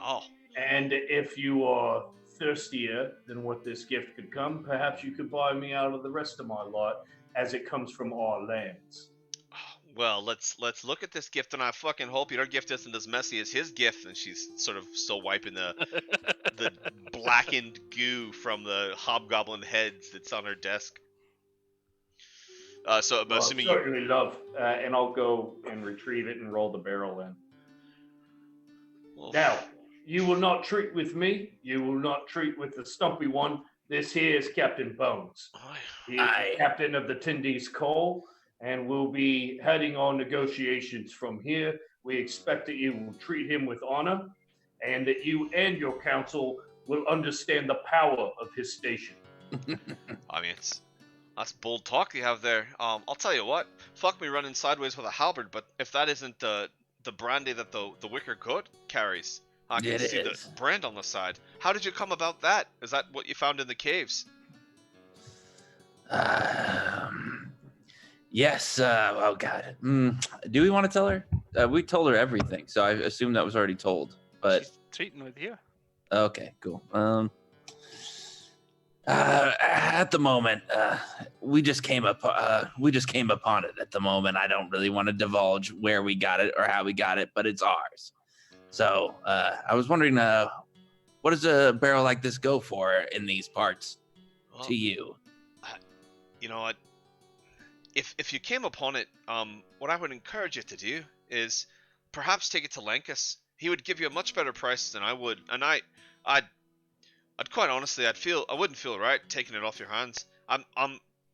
Oh, And if you are thirstier than what this gift could come, perhaps you could buy me out of the rest of my lot as it comes from our lands. well, let's look at this gift, and I fucking hope your gift isn't as messy as his gift. And she's sort of still wiping the blackened goo from the hobgoblin heads that's on her desk. So I'm Well, assuming certainly love, and I'll go and retrieve it and roll the barrel in. Well, Now, you will not treat with me. You will not treat with the stumpy one. This here is Captain Bones. He is Aye. the captain of the Tendies Coal, and we'll be heading on negotiations from here. We expect that you will treat him with honor, and that you and your council will understand the power of his station. I mean, that's bold talk you have there. I'll tell you what. Fuck me running sideways with a halberd, but if that isn't the brandy that the wicker goat carries, I can It see is. the brand on the side. How did you come about that? Is that what you found in the caves? Yes. Oh God. Do we want to tell her? We told her everything, so I assume that was already told. But She's treating with you. okay, cool. At the moment, we just came upon it. At the moment, I don't really want to divulge where we got it or how we got it, but it's ours. So I was wondering, what does a barrel like this go for in these parts? Well, To you? you know what? If you came upon it, what I would encourage you to do is perhaps take it to Lankus. He would give you a much better price than I would, and I'd quite honestly, I wouldn't feel right taking it off your hands.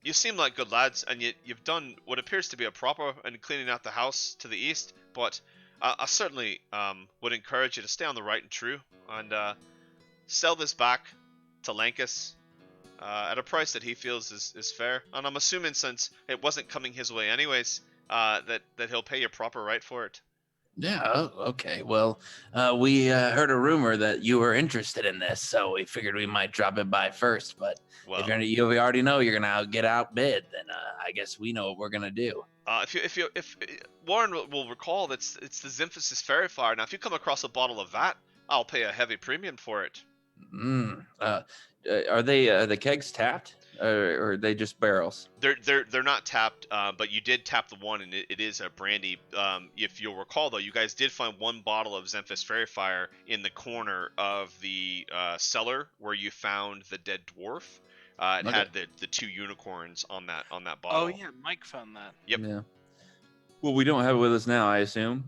You seem like good lads, and you've done what appears to be a proper and cleaning out the house to the east. But I certainly would encourage you to stay on the right and true, and sell this back to Lankus at a price that he feels is fair. And I'm assuming, since it wasn't coming his way anyways, that he'll pay you proper right for it. Yeah. Okay. Well, we heard a rumor that you were interested in this, so we figured we might drop it by first. But Well, if you already know you're gonna get outbid, then I guess we know what we're gonna do. if Warren will recall, it's the Zymphosis Fairy Fire. Now, if you come across a bottle of that, I'll pay a heavy premium for it. Are they the kegs tapped? or are they just barrels? They're not tapped, but you did tap the one, and it is a brandy. If you'll recall, though, you guys did find one bottle of Zemphis Fairy Fire in the corner of the cellar where you found the dead dwarf. It Okay. had the two unicorns on that bottle. Oh yeah, Mike found that. Yep. Yeah. Well, we don't have it with us now, I assume.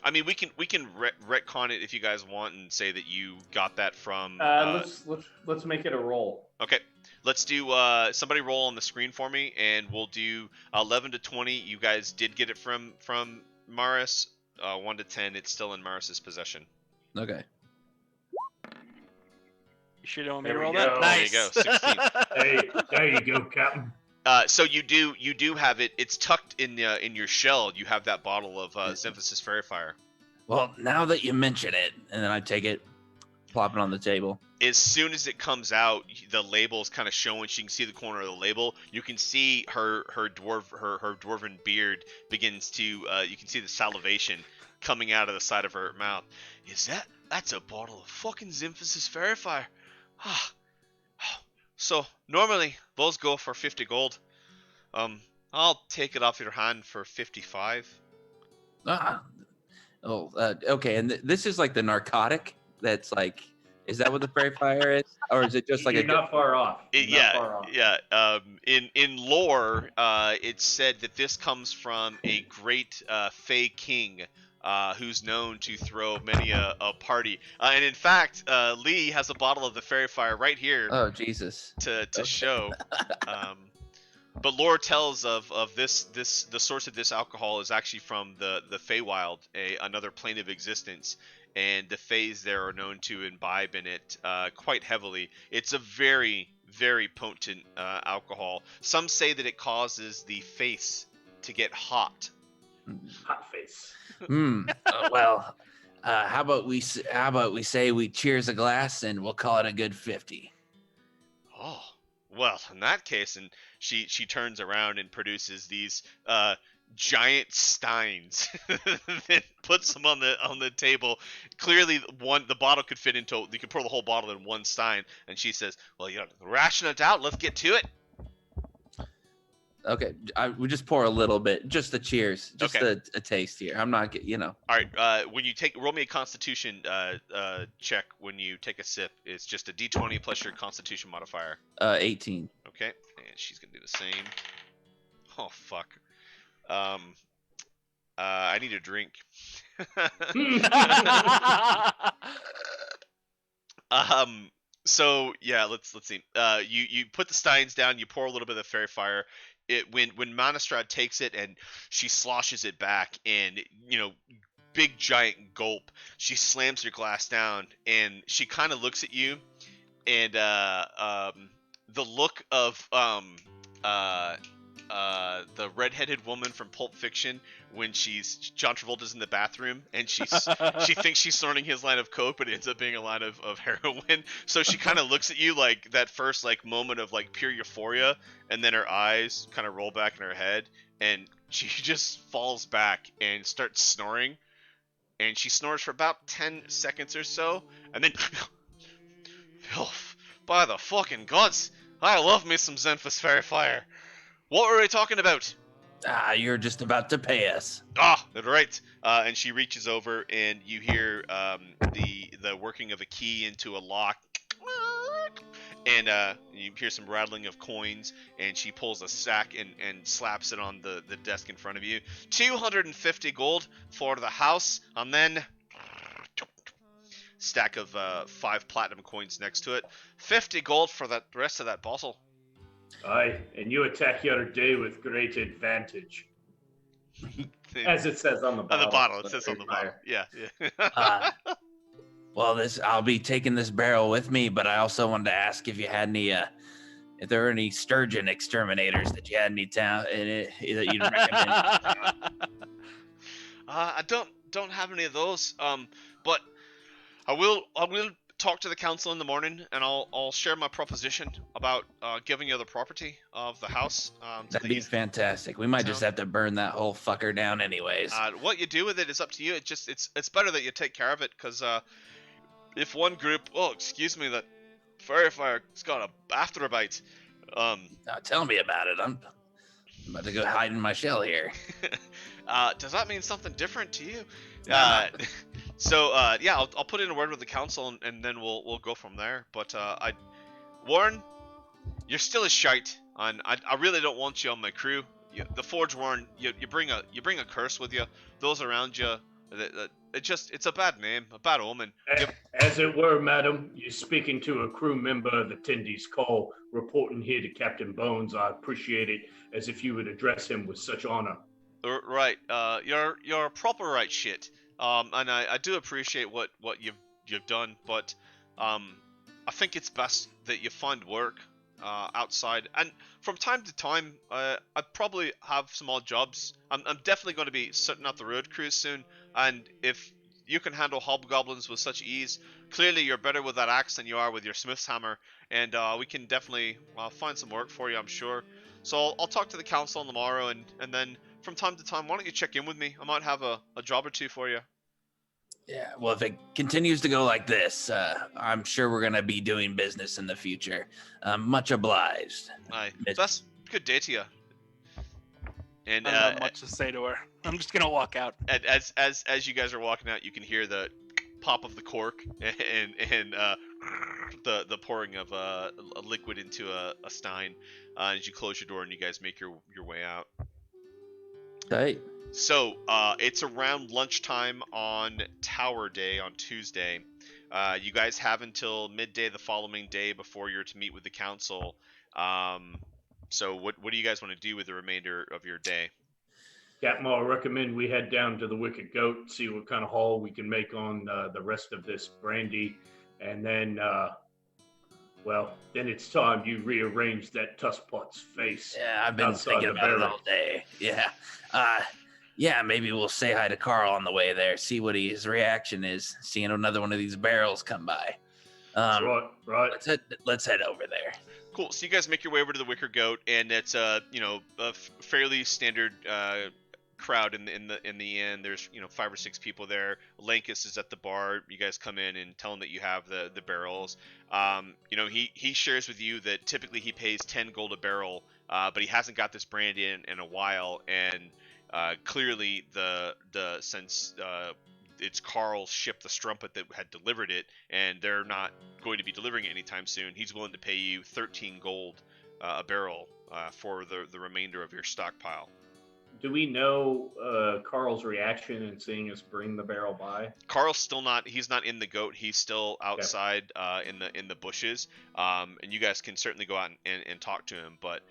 I mean, we can retcon it if you guys want and say that you got that from. Let's make it a roll. Okay, let's do. Somebody roll on the screen for me, and we'll do 11 to 20. You guys did get it from Maris. 1 to 10, it's still in Maris's possession. Okay. You sure don't want me There to we roll go. that? Nice. There you go, 16. There you go, Captain. So you do have it. It's tucked in your shell. You have that bottle of Zemphis Fairy Fire. Well, now that you mention it, and then I take it, plop it on the table. As soon as it comes out, the label's kind of showing. She can see the corner of the label. You can see her dwarven beard begins to. You can see the salivation coming out of the side of her mouth. That's a bottle of fucking Zemphis Fairy Fire. Ah. So normally those go for 50 gold. I'll take it off your hand for 55. Okay. And this is like the narcotic. That's like, is that what the fairy fire is, or is it just like You're not far off. Yeah. In lore, it's said that this comes from a great Fey king. Who's known to throw many a party, and in fact, Lee has a bottle of the fairy fire right here. Oh Jesus! To show, but lore tells of this the source of this alcohol is actually from the Feywild, another plane of existence, and the Feys there are known to imbibe in it quite heavily. It's a very very potent alcohol. Some say that it causes the face to get hot. Hot face. Well, how about we say we cheers a glass and we'll call it a good 50. Oh, well, in that case, and she turns around and produces these giant steins, then puts them on the table. Clearly, the bottle could fit into. You could pour the whole bottle in one stein, and she says, "Well, ration it out. Let's get to it." Okay, we just pour a little bit, just the cheers, just okay. a taste here. I'm not, All right, when you roll me a Constitution check when you take a sip. It's just a D20 plus your Constitution modifier. 18. Okay, and she's gonna do the same. Oh fuck. I need a drink. So yeah, let's see. You put the steins down. You pour a little bit of the fairy fire. When Monastrad takes it and she sloshes it back, and big giant gulp. She slams your glass down, and she kind of looks at you, and the look of the redheaded woman from Pulp Fiction when John Travolta's in the bathroom and she thinks she's snorting his line of coke, but it ends up being a line of heroin. So she kind of looks at you like that first moment of pure euphoria, and then her eyes kind of roll back in her head, and she just falls back and starts snoring, and she snores for about 10 seconds or so, and then by the fucking gods, I love me some Zemphis Fairy Fire. What were we talking about? You're just about to pay us. Right. And she reaches over, and you hear the working of a key into a lock, and you hear some rattling of coins, and she pulls a sack and slaps it on the desk in front of you. 250 gold for the house, and then stack of 5 platinum coins next to it. 50 gold for the rest of that bottle. Aye, and you attack your day with great advantage. As it says on the bottle. On the bottle, it says on the bottle. Yeah. Well, I'll be taking this barrel with me, but I also wanted to ask if you had any, if there were any sturgeon exterminators that you had any that you'd recommend. I don't have any of those. But I will talk to the council in the morning, and I'll share my proposition about giving you the property of the house. That'd be fantastic. We might just have to burn that whole fucker down anyways. What you do with it is up to you. It's better that you take care of it, because if one group, that fairy fire's got a afterbite, Tell me about it. I'm about to go hide in my shell here. Does that mean something different to you? Uh, Yeah, I'll put in a word with the council and then we'll go from there. But Warren, you're still a shite, and I really don't want you on my crew. The Forge Warren, you bring a curse with you. Those around you, it's a bad name, a bad omen. As it were, madam, you're speaking to a crew member of the Tendies Call, reporting here to Captain Bones. I appreciate it, as if you would address him with such honor. Right, you're a proper right shit. And I do appreciate what you've done, but I think it's best that you find work outside. And from time to time, I probably have some odd jobs. I'm definitely going to be setting out the road crews soon. And if you can handle hobgoblins with such ease, clearly you're better with that axe than you are with your smith's hammer. And we can definitely find some work for you, I'm sure. So I'll talk to the council on the morrow, and then from time to time, why don't you check in with me? I might have a job or two for you. Yeah, well, if it continues to go like this, I'm sure we're going to be doing business in the future. Much obliged. Aye, that's good day to you. And I don't have much to say to her. I'm just gonna walk out. And as you guys are walking out, you can hear the pop of the cork and the pouring of a liquid into a stein as you close your door and you guys make your way out. Tight. So it's around lunchtime on Tower Day on Tuesday. You guys have until midday the following day before you're to meet with the council. So what do you guys want to do with the remainder of your day? Captain, I recommend we head down to the Wicked Goat, see what kind of haul we can make on the rest of this brandy, and then, then it's time you rearrange that Tusspot's face. Yeah, I've been thinking about it all day. Yeah. Yeah, maybe we'll say hi to Carl on the way there, see what his reaction is, seeing another one of these barrels come by. Right. Let's head over there. Cool. So you guys make your way over to the Wicker Goat, and it's a fairly standard crowd in the inn. There's 5 or 6 people there. Lankus is at the bar. You guys come in and tell him that you have the barrels. He shares with you that typically he pays 10 gold a barrel, but he hasn't got this brand in a while, and clearly since it's Carl's ship, the Strumpet, that had delivered it, and they're not going to be delivering it anytime soon. He's willing to pay you 13 gold a barrel for the remainder of your stockpile. Do we know Carl's reaction in seeing us bring the barrel by? Carl's still not. He's not in the goat. He's still outside in the bushes. And you guys can certainly go out and talk to him. But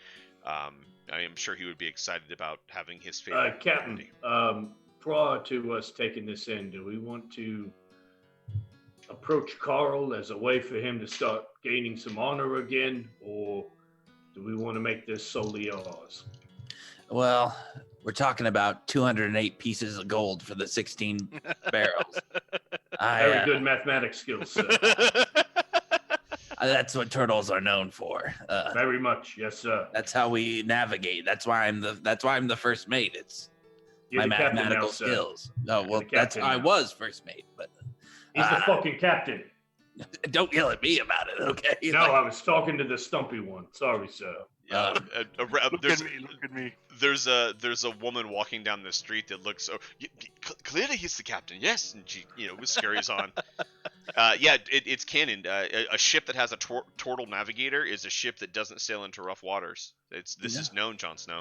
I am sure he would be excited about having his favorite. Captain, prior to us taking this in, do we want to approach Carl as a way for him to start gaining some honor again, or do we want to make this solely ours? Well, we're talking about 208 pieces of gold for the 16 barrels. Very good mathematics skills, sir. That's what turtles are known for. Very much, yes, sir. That's how we navigate. That's why I'm the first mate. It's my mathematical skills. Oh well, that's how I was first mate, but he's the fucking captain. Don't yell at me about it, okay? No, I was talking to the stumpy one. Sorry, sir. Look at me. There's a woman walking down the street that looks clearly he's the captain. Yes, and she scurries on. It's canon. A ship that has a turtle navigator is a ship that doesn't sail into rough waters. This is known, Jon Snow.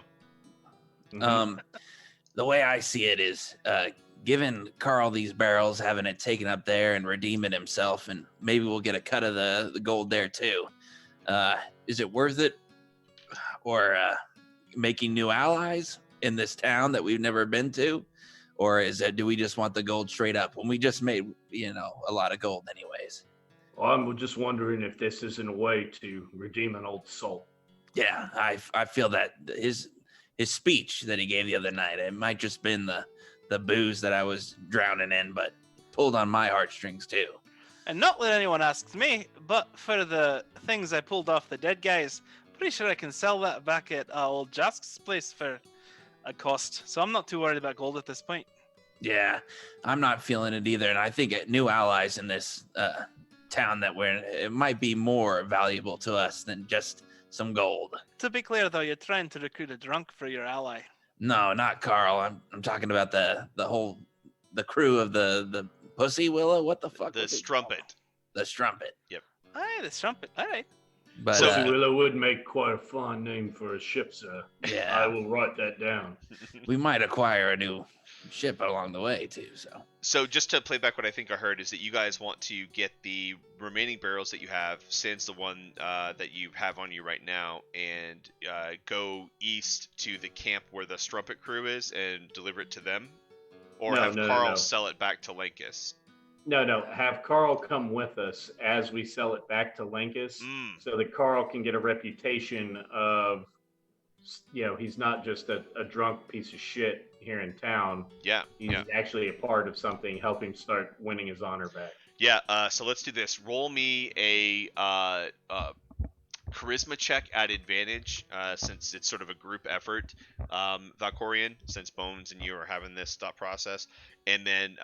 Mm-hmm. The way I see it is, giving Carl these barrels, having it taken up there and redeeming himself, and maybe we'll get a cut of the gold there too. Is it worth it? Or making new allies in this town that we've never been to? Or do we just want the gold straight up when we just made, a lot of gold anyways? Well, I'm just wondering if this isn't a way to redeem an old soul. Yeah, I feel that his speech that he gave the other night, it might just been the booze that I was drowning in, but pulled on my heartstrings too. And not that anyone asks me, but for the things I pulled off the dead guys, pretty sure I can sell that back at old Jask's place for a cost. So I'm not too worried about gold at this point. Yeah, I'm not feeling it either. And I think new allies in this town that we're in, it might be more valuable to us than just some gold. To be clear, though, you're trying to recruit a drunk for your ally. No, not Carl. I'm talking about the crew of the Pussy Willow. What the fuck? The Strumpet. The Strumpet. Hey, the trumpet. All right. But Pussy Willow would make quite a fine name for a ship, sir. I yeah, will write that down. we might acquire a new ship along the way too. So just to play back what I think I heard is that you guys want to get the remaining barrels that you have, sans the one that you have on you right now, and go east to the camp where the Strumpet crew is and deliver it to them, or have Carl sell it back to Lankus. No. Have Carl come with us as we sell it back to Lankus, so that Carl can get a reputation of, he's not just a drunk piece of shit here in town. Yeah. He's actually a part of something, helping start winning his honor back. Yeah. So let's do this. Roll me a charisma check at advantage, since it's sort of a group effort, Valkorian, since Bones and you are having this thought process, and then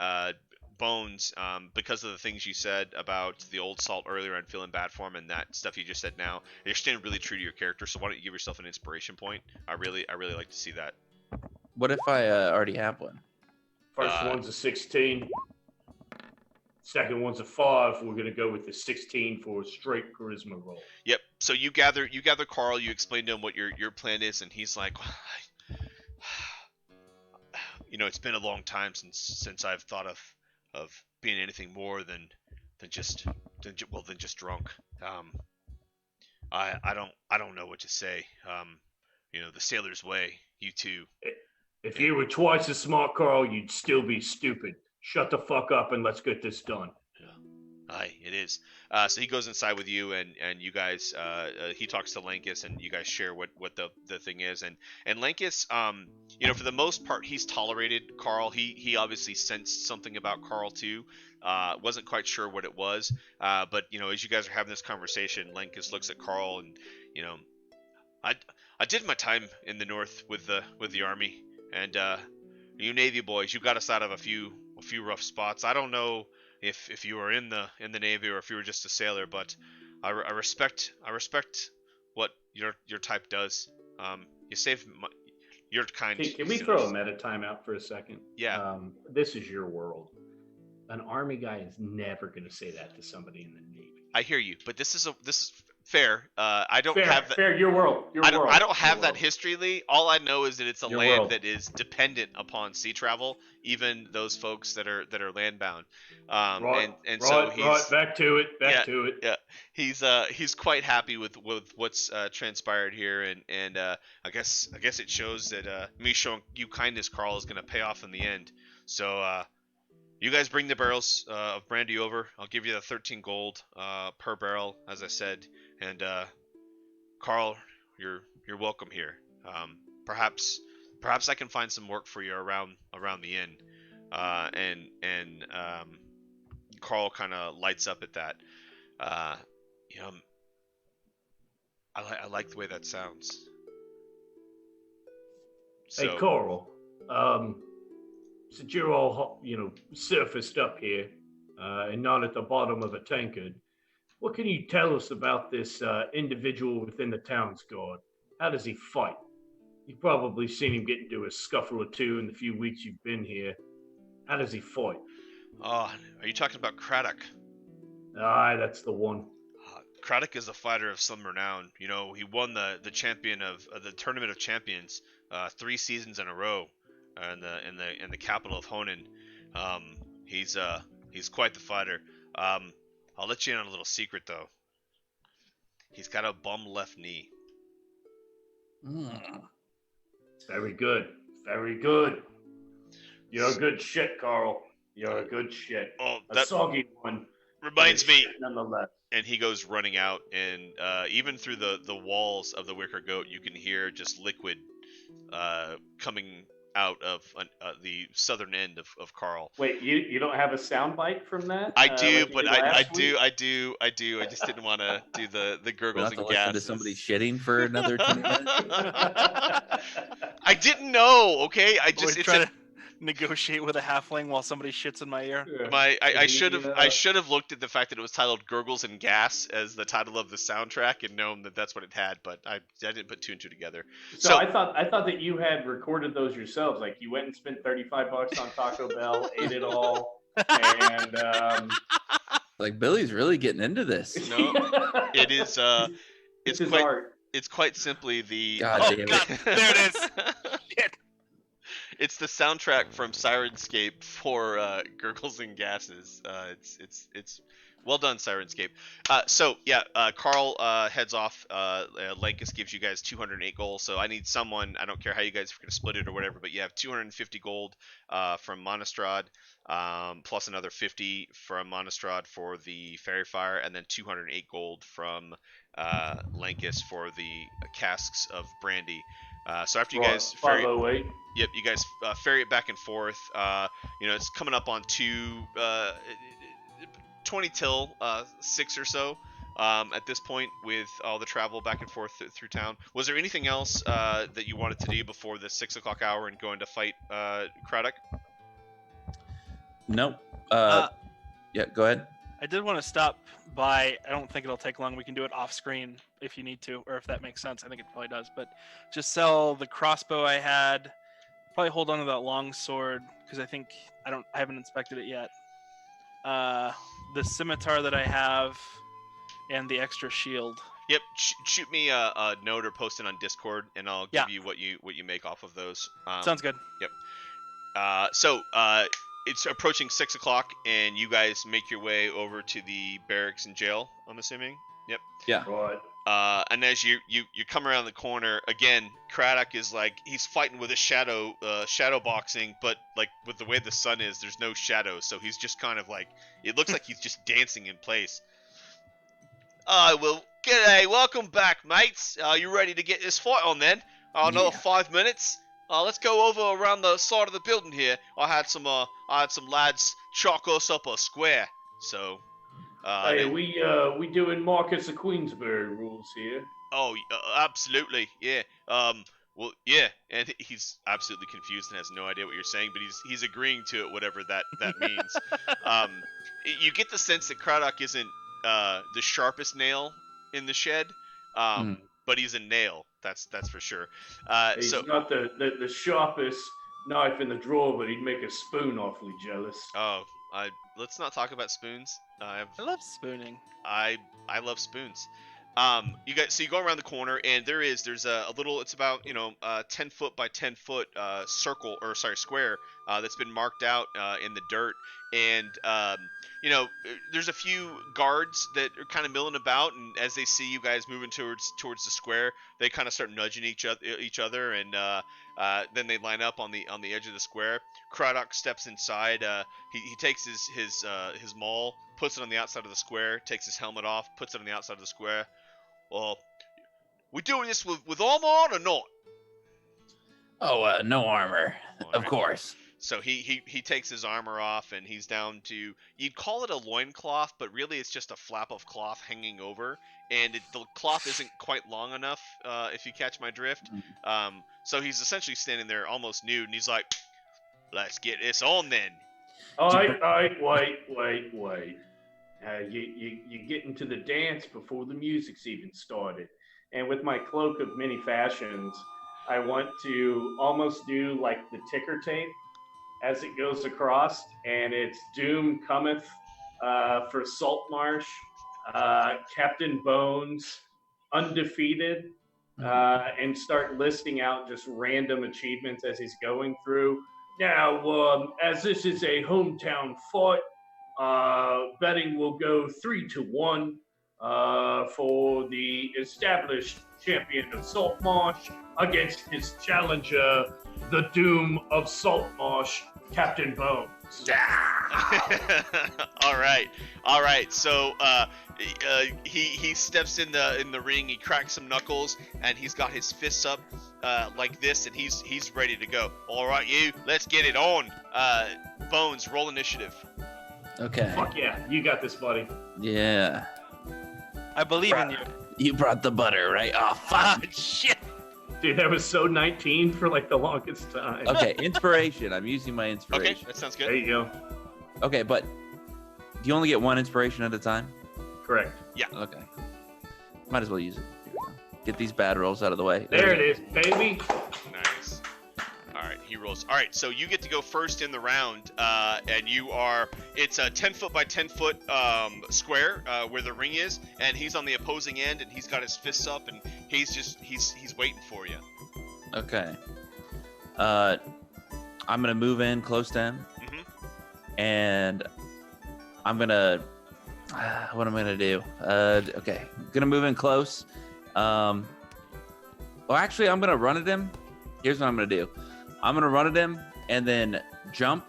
Bones, because of the things you said about the old Salt earlier and feeling bad for him and that stuff you just said now, you're staying really true to your character, so why don't you give yourself an inspiration point? I really like to see that. What if I already have one? First one's a 16. Second one's a 5. We're gonna go with the 16 for a straight charisma roll. Yep. So you gather Carl, you explain to him what your plan is, and he's like, it's been a long time since I've thought of being anything more than just drunk. I don't know what to say. The sailor's way. You two. If you were twice as smart, Carl, you'd still be stupid. Shut the fuck up and let's get this done. Aye, it is. So he goes inside with you, and you guys. He talks to Lankus, and you guys share what the thing is. And Lankus, for the most part, he's tolerated Carl. He obviously sensed something about Carl too. Wasn't quite sure what it was. But as you guys are having this conversation, Lankus looks at Carl, and I did my time in the north with the army, and you Navy boys, you got us out of a few rough spots. I don't know if you were in the Navy or if you were just a sailor, but I respect what your type does. You save your kind. Can we throw a meta time out for a second? Yeah. This is your world. An army guy is never going to say that to somebody in the Navy. I hear you, but this is fair. I don't have that. Fair. Your world. I don't have that history, Lee. All I know is that it's a land that is dependent upon sea travel. Even those folks that are land bound. So he's back to it. To it. Yeah, he's quite happy with what's transpired here, and I guess it shows that me showing you kindness, Carl, is going to pay off in the end. So you guys bring the barrels of brandy over. I'll give you the 13 gold per barrel, as I said. And Carl, you're welcome here. Perhaps I can find some work for you around the inn. And Carl kind of lights up at that. I like the way that sounds. So, Hey, Carl. Since you're all surfaced up here and not at the bottom of a tankard, what can you tell us about this individual within the town's guard? How does he fight? You've probably seen him get into a scuffle or two in the few weeks you've been here. How does he fight? are you talking about Craddock? Aye, that's the one. Craddock is a fighter of some renown. He won the champion of the Tournament of Champions 3 seasons in a row in the capital of Honan. He's quite the fighter. I'll let you in on a little secret though. He's got a bum left knee. Very good. Very good. You're a good shit, Carl. You're a good shit. Oh, A that soggy one. reminds me. Nonetheless. And he goes running out, and even through the walls of the Wicker Goat, you can hear just liquid coming out of the southern end of Carl. Wait, you don't have a soundbite from that? I do, like but I do. I just didn't want to do the We'll gurgles have to and listen to gasses. somebody shitting for another 20 minutes. I didn't know. Okay, negotiate with a halfling while somebody shits in my ear. I should have looked at the fact that it was titled "Gurgles and Gas" as the title of the soundtrack and known that that's what it had, but I didn't put two and two together. So I thought that you had recorded those yourselves. Like you went and spent $35 on Taco Bell, ate it all, and Like Billy's really getting into this. No, it is. it's his art. It's quite simply the. God damn it. God, there it is. Shit. It's the soundtrack from Sirenscape for Gurgles and Gases. It's well done, Sirenscape. Carl heads off. Lankus gives you guys 208 gold. So I need someone. I don't care how you guys are going to split it or whatever, but you have 250 gold from Monastrad, plus another 50 from Monastrad for the Fairy Fire, and then 208 gold from Lankus for the casks of brandy. So after you guys ferry, 508. Yep, you guys ferry it back and forth. It's coming up on 20 till 6 or so at this point with all the travel back and forth through town. Was there anything else that you wanted to do before the 6 o'clock hour and going to fight Craddock? Nope. Yeah, go ahead. I did want to stop by. I don't think it'll take long. We can do it off screen if you need to, or if that makes sense. I think it probably does. But just sell the crossbow I had. Probably hold on to that long sword because I haven't inspected it yet. The scimitar that I have, and the extra shield. Yep. Shoot me a note or post it on Discord, and I'll give you what you make off of those. Sounds good. Yep. So it's approaching 6 o'clock, and you guys make your way over to the barracks and jail. I'm assuming. Yep. Yeah. Right. And as you come around the corner again, Craddock is like he's fighting with a shadow boxing, but like with the way the sun is, there's no shadow, so he's just kind of like it looks like he's just dancing in place. Well, g'day, welcome back, mates. Are you ready to get this fight on then? Another 5 minutes. Let's go over around the side of the building here. I had some lads chalk us up a square, so. Hey, we doing Marcus of Queensberry rules here. Oh, absolutely, yeah. Well, yeah, and he's absolutely confused and has no idea what you're saying, but he's agreeing to it, whatever that means. You get the sense that Craddock isn't the sharpest nail in the shed, but he's a nail. That's for sure. He's not the sharpest knife in the drawer, but he'd make a spoon awfully jealous. Oh, let's not talk about spoons. I love spooning. I love spoons. You go around the corner, and there's a little. It's about 10 foot by 10 foot square that's been marked out in the dirt, and there's a few guards that are kind of milling about, and as they see you guys moving towards the square, they kind of start nudging each other, and then they line up on the edge of the square. Craddock steps inside. He takes his maul, puts it on the outside of the square, takes his helmet off, puts it on the outside of the square. Well, we doing this with armor on or not? Oh, no armor, of course. So he takes his armor off, and he's down to, you'd call it a loincloth, but really it's just a flap of cloth hanging over, and the cloth isn't quite long enough, if you catch my drift. So he's essentially standing there almost nude, and he's like, let's get this on then. Wait. You get into the dance before the music's even started. And with my cloak of many fashions, I want to almost do like the ticker tape as it goes across, and it's Doom cometh for Saltmarsh, Captain Bones, undefeated, and start listing out just random achievements as he's going through. Now, as this is a hometown fight, betting will go 3-1 for the established champion of Saltmarsh against his challenger, the Doom of Saltmarsh, Captain Bones. All right. So he steps in the ring. He cracks some knuckles, and he's got his fists up like this, and he's ready to go. All right, let's get it on. Bones, roll initiative. Okay. Fuck yeah, you got this, buddy. Yeah. I believe in you. You brought the butter, right? Oh, fuck. Shit. Dude, that was so 19 for like the longest time. Okay, inspiration. I'm using my Okay, inspiration. that sounds There good. you go. Okay, but you only get one inspiration at a time? Correct. Okay. Might as well use it. Here we go. Get these bad rolls out of the way. There we it is, baby. Nice. All right, he rolls. All right, so you get to go first in the round, and it's a 10 foot by 10 foot square where the ring is, and he's on the opposing end, and he's got his fists up, and he's waiting for you. go. Okay. I'm gonna move in close to him, and I'm gonna. What am I gonna do? Okay, gonna move in close. Well, actually, I'm gonna run at him. Here's what I'm gonna do. I'm gonna run at him and then jump,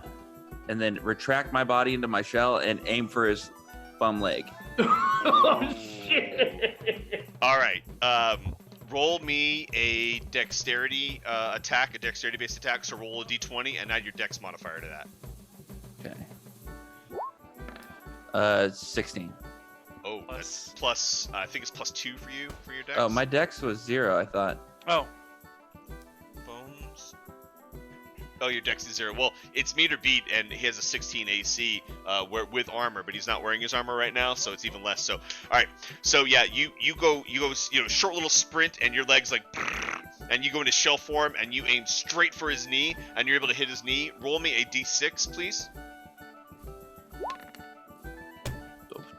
and then retract my body into my shell and aim for his bum leg. Oh shit! All right. Roll me a dexterity attack, a dexterity-based attack. So roll a d20 and add your dex modifier to that. Okay. 16. Oh, that's plus. I think it's +2 for you for your dex. Oh, my dex was 0. I thought. Oh, Bones. Oh, your dex is 0. Well, it's meter beat, and he has a 16 AC with armor, but he's not wearing his armor right now, so it's even less. So, all right. So yeah, you go short little sprint, and your legs like, and you go into shell form, and you aim straight for his knee, and you're able to hit his knee. Roll me a d6, please.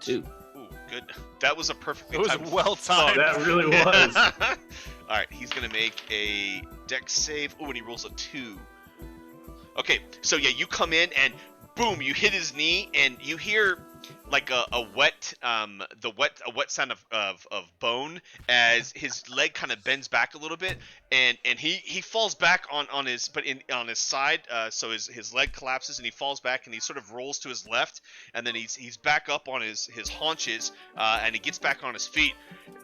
2. Ooh, good. That was a perfectly it was timed. well timed. That really was. All right, he's gonna make a dex save. Ooh, and he rolls a 2. Okay, so yeah, you come in and boom, you hit his knee, and you hear like a wet sound of bone as his leg kind of bends back a little bit, and he falls back on his side, so his leg collapses and he falls back and he sort of rolls to his left, and then he's back up on his haunches, and he gets back on his feet,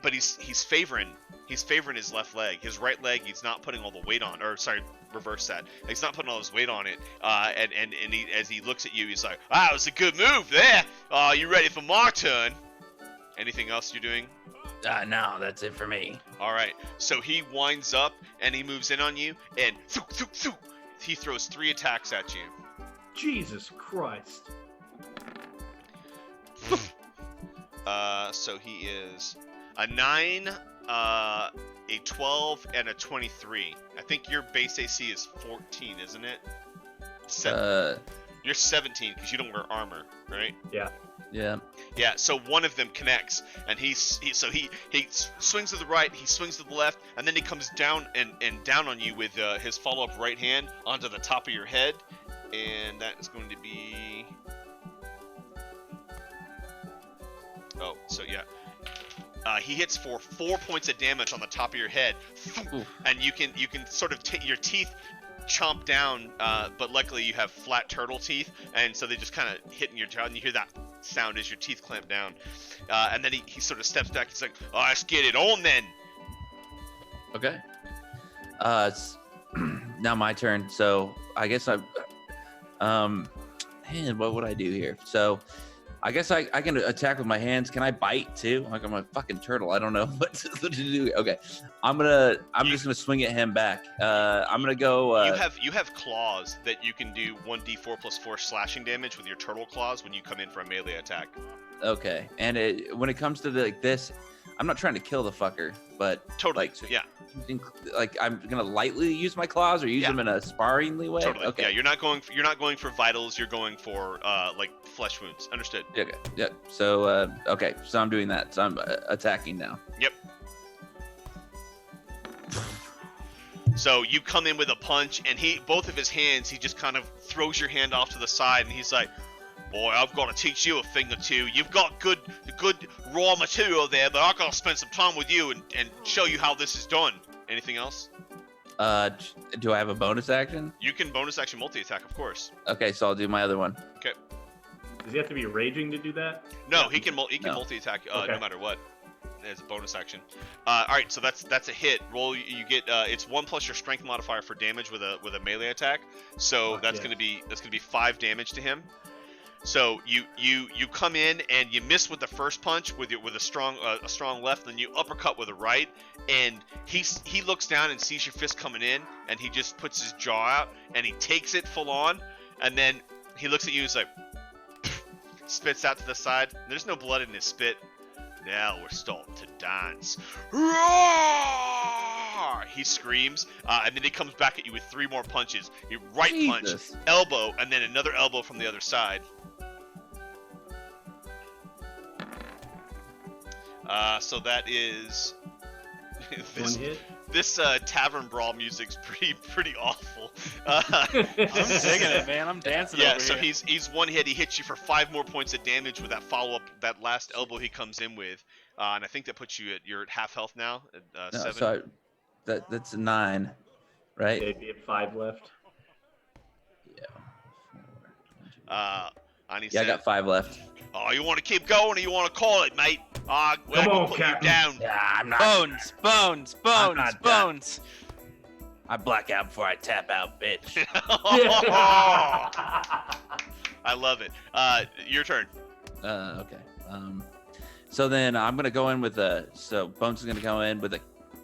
but he's favoring his left leg. His right leg, he's not putting all the weight on, or sorry, reverse that. He's not putting all his weight on it. And he, as he looks at you, he's like, "Ah, it was a good move there. You ready for my turn?" Anything else you're doing? No, that's it for me. All right. So he winds up and he moves in on you, and he throws 3 attacks at you. Jesus Christ. So he is a 9, a 12, and a 23. I think your base AC is 14, isn't it? You're 17 because you don't wear armor, right? Yeah. Yeah. Yeah. So one of them connects, and he swings to the right, he swings to the left, and then he comes down and down on you with his follow-up right hand onto the top of your head, and that is going to be. Oh, so yeah. He hits for 4 points of damage on the top of your head, and you can sort of your teeth chomp down, but luckily you have flat turtle teeth, and so they just kind of hit in your jaw, and you hear that sound as your teeth clamp down, and then he sort of steps back. He's like, "Oh, let's get it on then." Okay. It's now my turn. So I guess man, what would I do here? So I guess I can attack with my hands. Can I bite too? Like I'm a fucking turtle. I don't know what to do. Okay, I'm just gonna swing at him back. I'm gonna go. You have claws that you can do 1d4 plus 4 slashing damage with your turtle claws when you come in for a melee attack. Okay, and when it comes to this, I'm not trying to kill the fucker, but Totally. Yeah. Like I'm gonna lightly use my claws or use them in a sparringly way. Totally. Okay. Yeah, you're not going for vitals. You're going for like flesh wounds. Understood. Okay. Yeah. So okay. So I'm doing that. So I'm attacking now. Yep. So you come in with a punch, and both of his hands, he just kind of throws your hand off to the side, and he's like, "Boy, I've got to teach you a thing or two. You've got good raw material there, but I've got to spend some time with you and show you how this is done." Anything else? Do I have a bonus action? You can bonus action multi-attack, of course. Okay, so I'll do my other one. Okay. Does he have to be raging to do that? No, he can No. multi-attack Okay. no matter what. As a bonus action. All right, so that's a hit. Roll. You get it's 1 plus your strength modifier for damage with a melee attack. So that's yeah. gonna be 5 damage to him. So you come in and you miss with the first punch with a strong left, then you uppercut with a right, and he looks down and sees your fist coming in, and he just puts his jaw out and he takes it full on, and then he looks at you, he's like, spits out to the side. There's no blood in his spit. Now we're starting to dance. Roar! He screams, and then he comes back at you with 3 more punches. Right Jesus. punch, elbow, and then another elbow from the other side. So that is One hit. this tavern brawl music's pretty awful. I'm digging it, man. I'm dancing Yeah, over so here. he's one hit. He hits you for 5 more points of damage with that follow-up, that last elbow he comes in with, and I think that puts you you're at half health now. At, No, 7. so that's a 9, right? They'd be at 5 left. And he Yeah, I said, got 5 left. "Oh, you want to keep going, or you want to call it, mate? We're Come gonna on, put Captain. you down." Yeah, I'm not. Bones. I'm not that. Bones. I black out before I tap out, bitch. I love it. Your turn. Okay. So then I'm gonna go in with so Bones is gonna go in with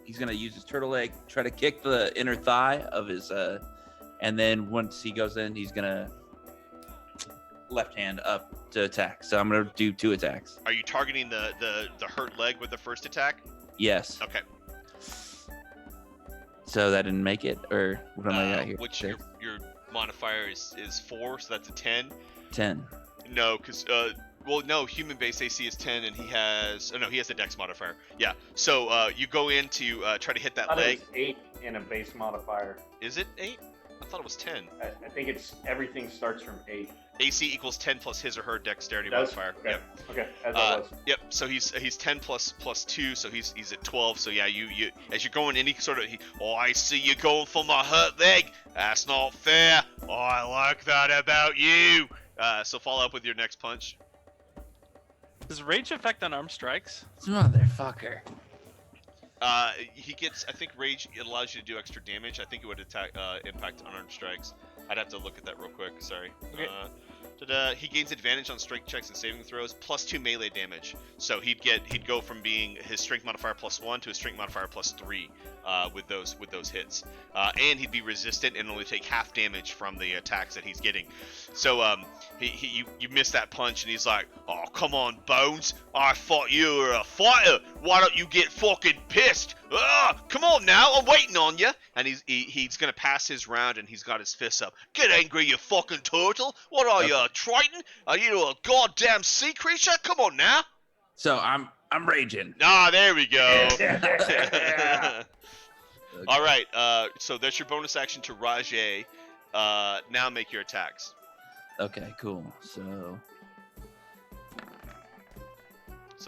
he's gonna use his turtle leg, try to kick the inner thigh of his and then once he goes in, he's gonna left hand up to attack. So I'm gonna do 2 attacks. Are you targeting the hurt leg with the first attack? Yes. Okay. So that didn't make it, or what am I got here? Which your modifier is 4, so that's a 10. 10. No, because well, no, human base AC is 10, and he has a Dex modifier. Yeah. So you go in to try to hit that I thought leg. it was 8 in a base modifier. Is it 8? I thought it was 10. I think it's everything starts from 8. AC equals 10 plus his or her dexterity Does? modifier. Okay. Yep. Okay, as I was. Yep. So he's 10 plus 2, so he's at 12. So yeah, you as you're going in, I see you going for my hurt leg. That's not fair. Oh, I like that about you. So follow up with your next punch. Does rage affect unarmed strikes? Motherfucker. He gets, I think rage, it allows you to do extra damage. I think it would impact unarmed strikes. I'd have to look at that real quick. Sorry. Okay. He gains advantage on strength checks and saving throws, plus 2 melee damage. So he'd go from being his strength modifier +1 to his strength modifier +3 with those hits. And he'd be resistant and only take half damage from the attacks that he's getting. So you miss that punch, and he's like, "Oh, come on, Bones! I thought you were a fighter. Why don't you get fucking pissed? Come on now, I'm waiting on you." And he's gonna pass his round, and he's got his fists up. "Get angry, you fucking turtle! What are you, a Triton? Are you a goddamn sea creature? Come on now!" So I'm raging. Ah, there we go. Yeah. All right. So that's your bonus action to Rajay. Now make your attacks. Okay, cool. So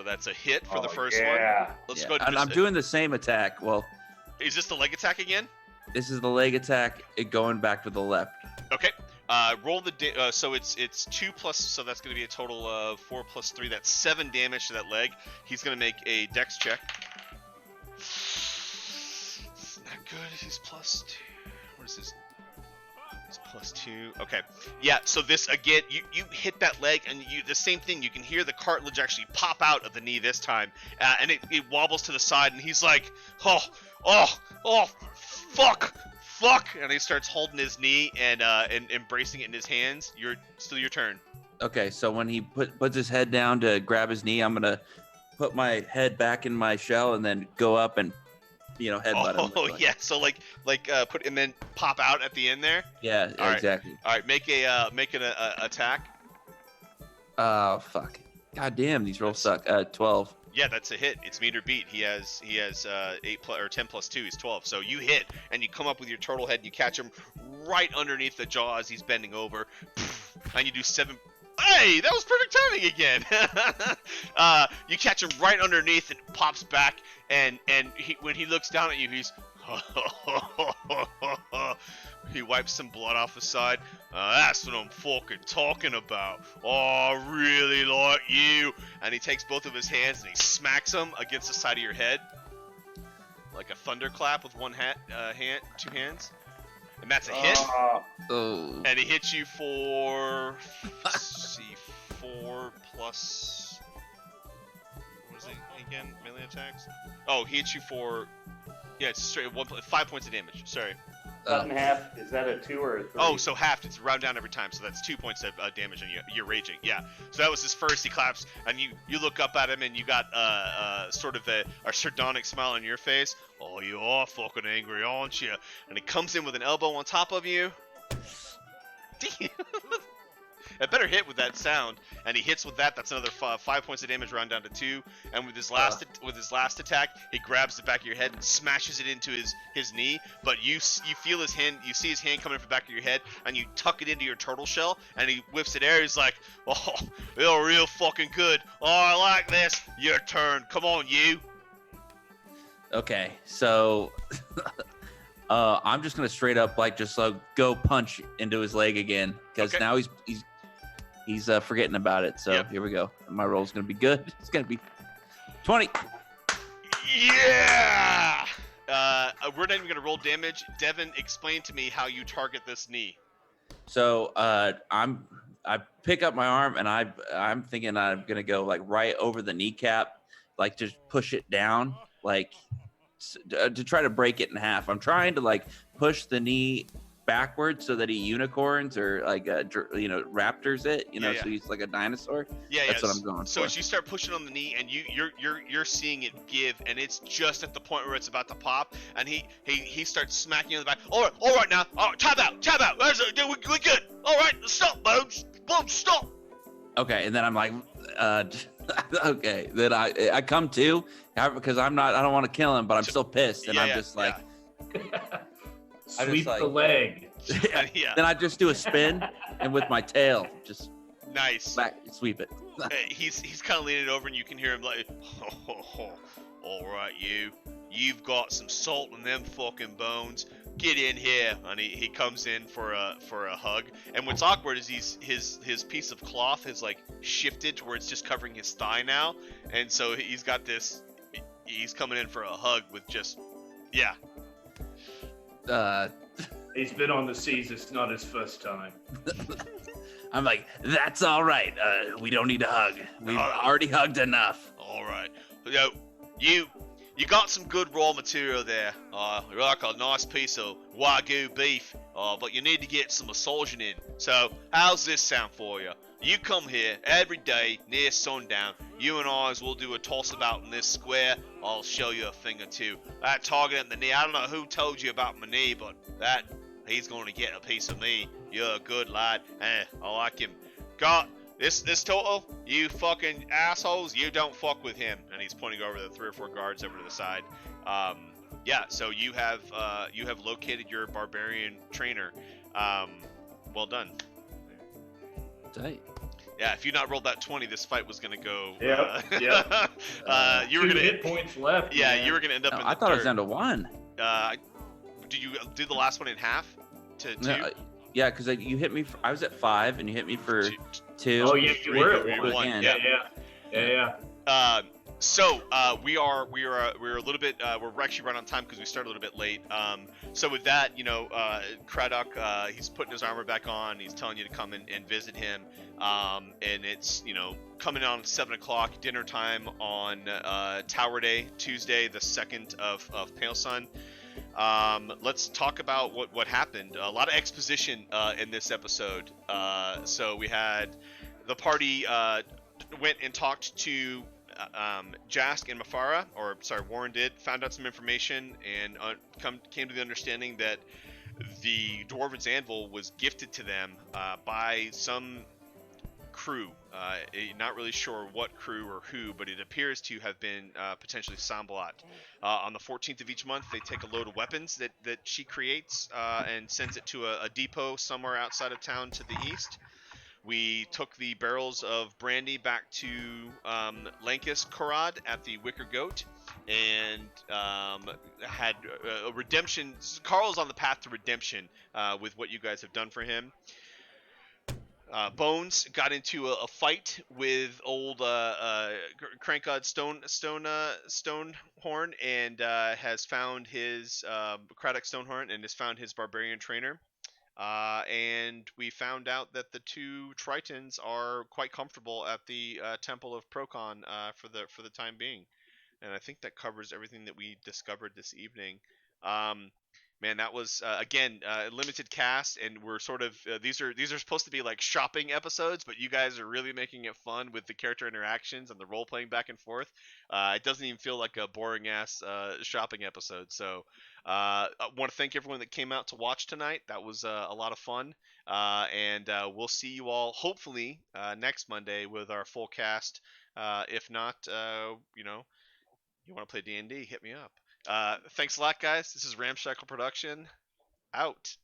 that's a hit for the Oh, first yeah. one. Let's yeah, go to and I'm doing the same attack. Well, Is this the leg attack again? this is the leg attack, going back to the left. Okay. Roll the so it's 2 plus, so that's going to be a total of 4 plus 3. That's 7 damage to that leg. He's going to make a dex check. It's not good. He's plus 2. What is this? It's plus 2. Okay. Yeah. So this again, you hit that leg, and the same thing. You can hear the cartilage actually pop out of the knee this time, and it wobbles to the side, and he's like, oh, fuck. And he starts holding his knee and embracing it in his hands. Still your turn. Okay, so when he puts his head down to grab his knee, I'm gonna put my head back in my shell and then go up and headbutt him. Oh yeah, so like put and then pop out at the end there. Yeah, All right. exactly. All right, make an attack. Oh fuck. God damn, these rolls suck. 12. Yeah, that's a hit. It's meet or beat. He has 8 plus or 10 plus 2 is 12. So you hit and you come up with your turtle head and you catch him right underneath the jaw as he's bending over, and you do 7. Hey, that was perfect timing again. You catch him right underneath and it pops back, and when he looks down at you, he's he wipes some blood off the side. That's what I'm fucking talking about. Oh, I really like you. And he takes both of his hands and he smacks them against the side of your head, like a thunderclap with one 2 hands. and that's a hit. Oh. And he hits you for, let's see, 4 plus, what was it again? Melee attacks? Oh, he hits you for, yeah, it's straight 5 points of damage. Sorry. Cut in half. Is that a 2 or a 3? Oh, so halved. It's round down every time, so that's 2 points of damage, and you're raging. Yeah. So that was his first. He claps, and you look up at him, and you got sort of a sardonic smile on your face. Oh, you are fucking angry, aren't you? And he comes in with an elbow on top of you. Damn. A better hit with that sound, and he hits with that. That's another 5 points of damage, round down to 2. And with his last attack, he grabs the back of your head and smashes it into his knee. But you feel his hand, you see his hand coming from the back of your head, and you tuck it into your turtle shell, and he whips it air. He's like, "Oh, you're real fucking good. Oh, I like this. Your turn. Come on, you." Okay, so I'm just gonna straight up go punch into his leg again because Okay. now he's forgetting about it. So Yep. Here we go. My roll's gonna be good. It's gonna be 20. Yeah. We're not even gonna roll damage. Devin, explain to me how you target this knee. So I pick up my arm and I'm thinking I'm gonna go like right over the kneecap, like just push it down, like to try to break it in half. I'm trying to like push the knee backwards so that he unicorns or like raptors it, Yeah. so he's like a dinosaur. Yeah, That's what I'm going So for. as you start pushing on the knee, and you're seeing it give, and it's just at the point where it's about to pop, and he starts smacking you in the back. All right now, tap out. We good. All right, stop, Bones, stop. Okay, and then I'm like, okay. Then I come to because I don't want to kill him, but I'm still pissed, and Yeah, I'm yeah, just like, Sweep like- the leg. Yeah, then I just do a spin and with my tail just nice. sweep it. He's kind of leaning over, and you can hear him like, all right, you've got some salt in them fucking bones. Get in here, and he comes in for a hug. And what's awkward is his piece of cloth has like shifted to where it's just covering his thigh now, and so he's got this. He's coming in for a hug with just, yeah. He's been on the seas. It's not his first time. I'm like, that's all right. We don't need a hug. We've already hugged enough. All right. You got some good raw material there. You're like a nice piece of Wagyu beef. But you need to get some massaging in. So how's this sound for you? You come here every day near sundown. You and I will do a toss about in this square. I'll show you a thing or two. That target in the knee. I don't know who told you about my knee, but he's going to get a piece of me. You're a good lad. I like him. Got this total, you fucking assholes, you don't fuck with him. And he's pointing over the 3 or 4 guards over to the side. Yeah, so you have located your barbarian trainer. Well done. Tight. Yeah, if you not rolled that 20, this fight was gonna go. Yep. You were 2 gonna hit points left. Yeah, man. you were gonna end up No, in the I thought it was dirt. down to 1. Did you do the last one in half to 2? No, yeah, because you hit me. I was at 5, and you hit me for 2. Oh yeah, you were Three, at one. 1. Again. Yeah. So we're a little bit we're actually running on time because we started a little bit late. So with that, Craddock, he's putting his armor back on. He's telling you to come and visit him. And it's coming on 7 o'clock dinner time on Tower Day, Tuesday, the 2nd of Pale Sun. Let's talk about what happened. A lot of exposition in this episode. So we had the party went and talked to Jask and Mafara, Warren did, found out some information and came to the understanding that the Dwarven's Anvil was gifted to them by some crew. Not really sure what crew or who, but it appears to have been potentially Sambalat. On the 14th of each month, they take a load of weapons that she creates and sends it to a depot somewhere outside of town to the east. We took the barrels of brandy back to Lankus Korad at the Wicker Goat and had a redemption. Carl's on the path to redemption with what you guys have done for him. Bones got into a fight with old Crank God Stonehorn and has found his Craddock Stonehorn and has found his barbarian trainer. And we found out that the two Tritons are quite comfortable at the Temple of Procon for the time being. And I think that covers everything that we discovered this evening. Um, Man, that was again limited cast, and we're sort of these are supposed to be like shopping episodes, but you guys are really making it fun with the character interactions and the role playing back and forth. It doesn't even feel like a boring ass shopping episode. So I want to thank everyone that came out to watch tonight. That was a lot of fun, and we'll see you all hopefully next Monday with our full cast. If not, you want to play D&D, hit me up. Thanks a lot, guys. This is Ramshackle Production. Out.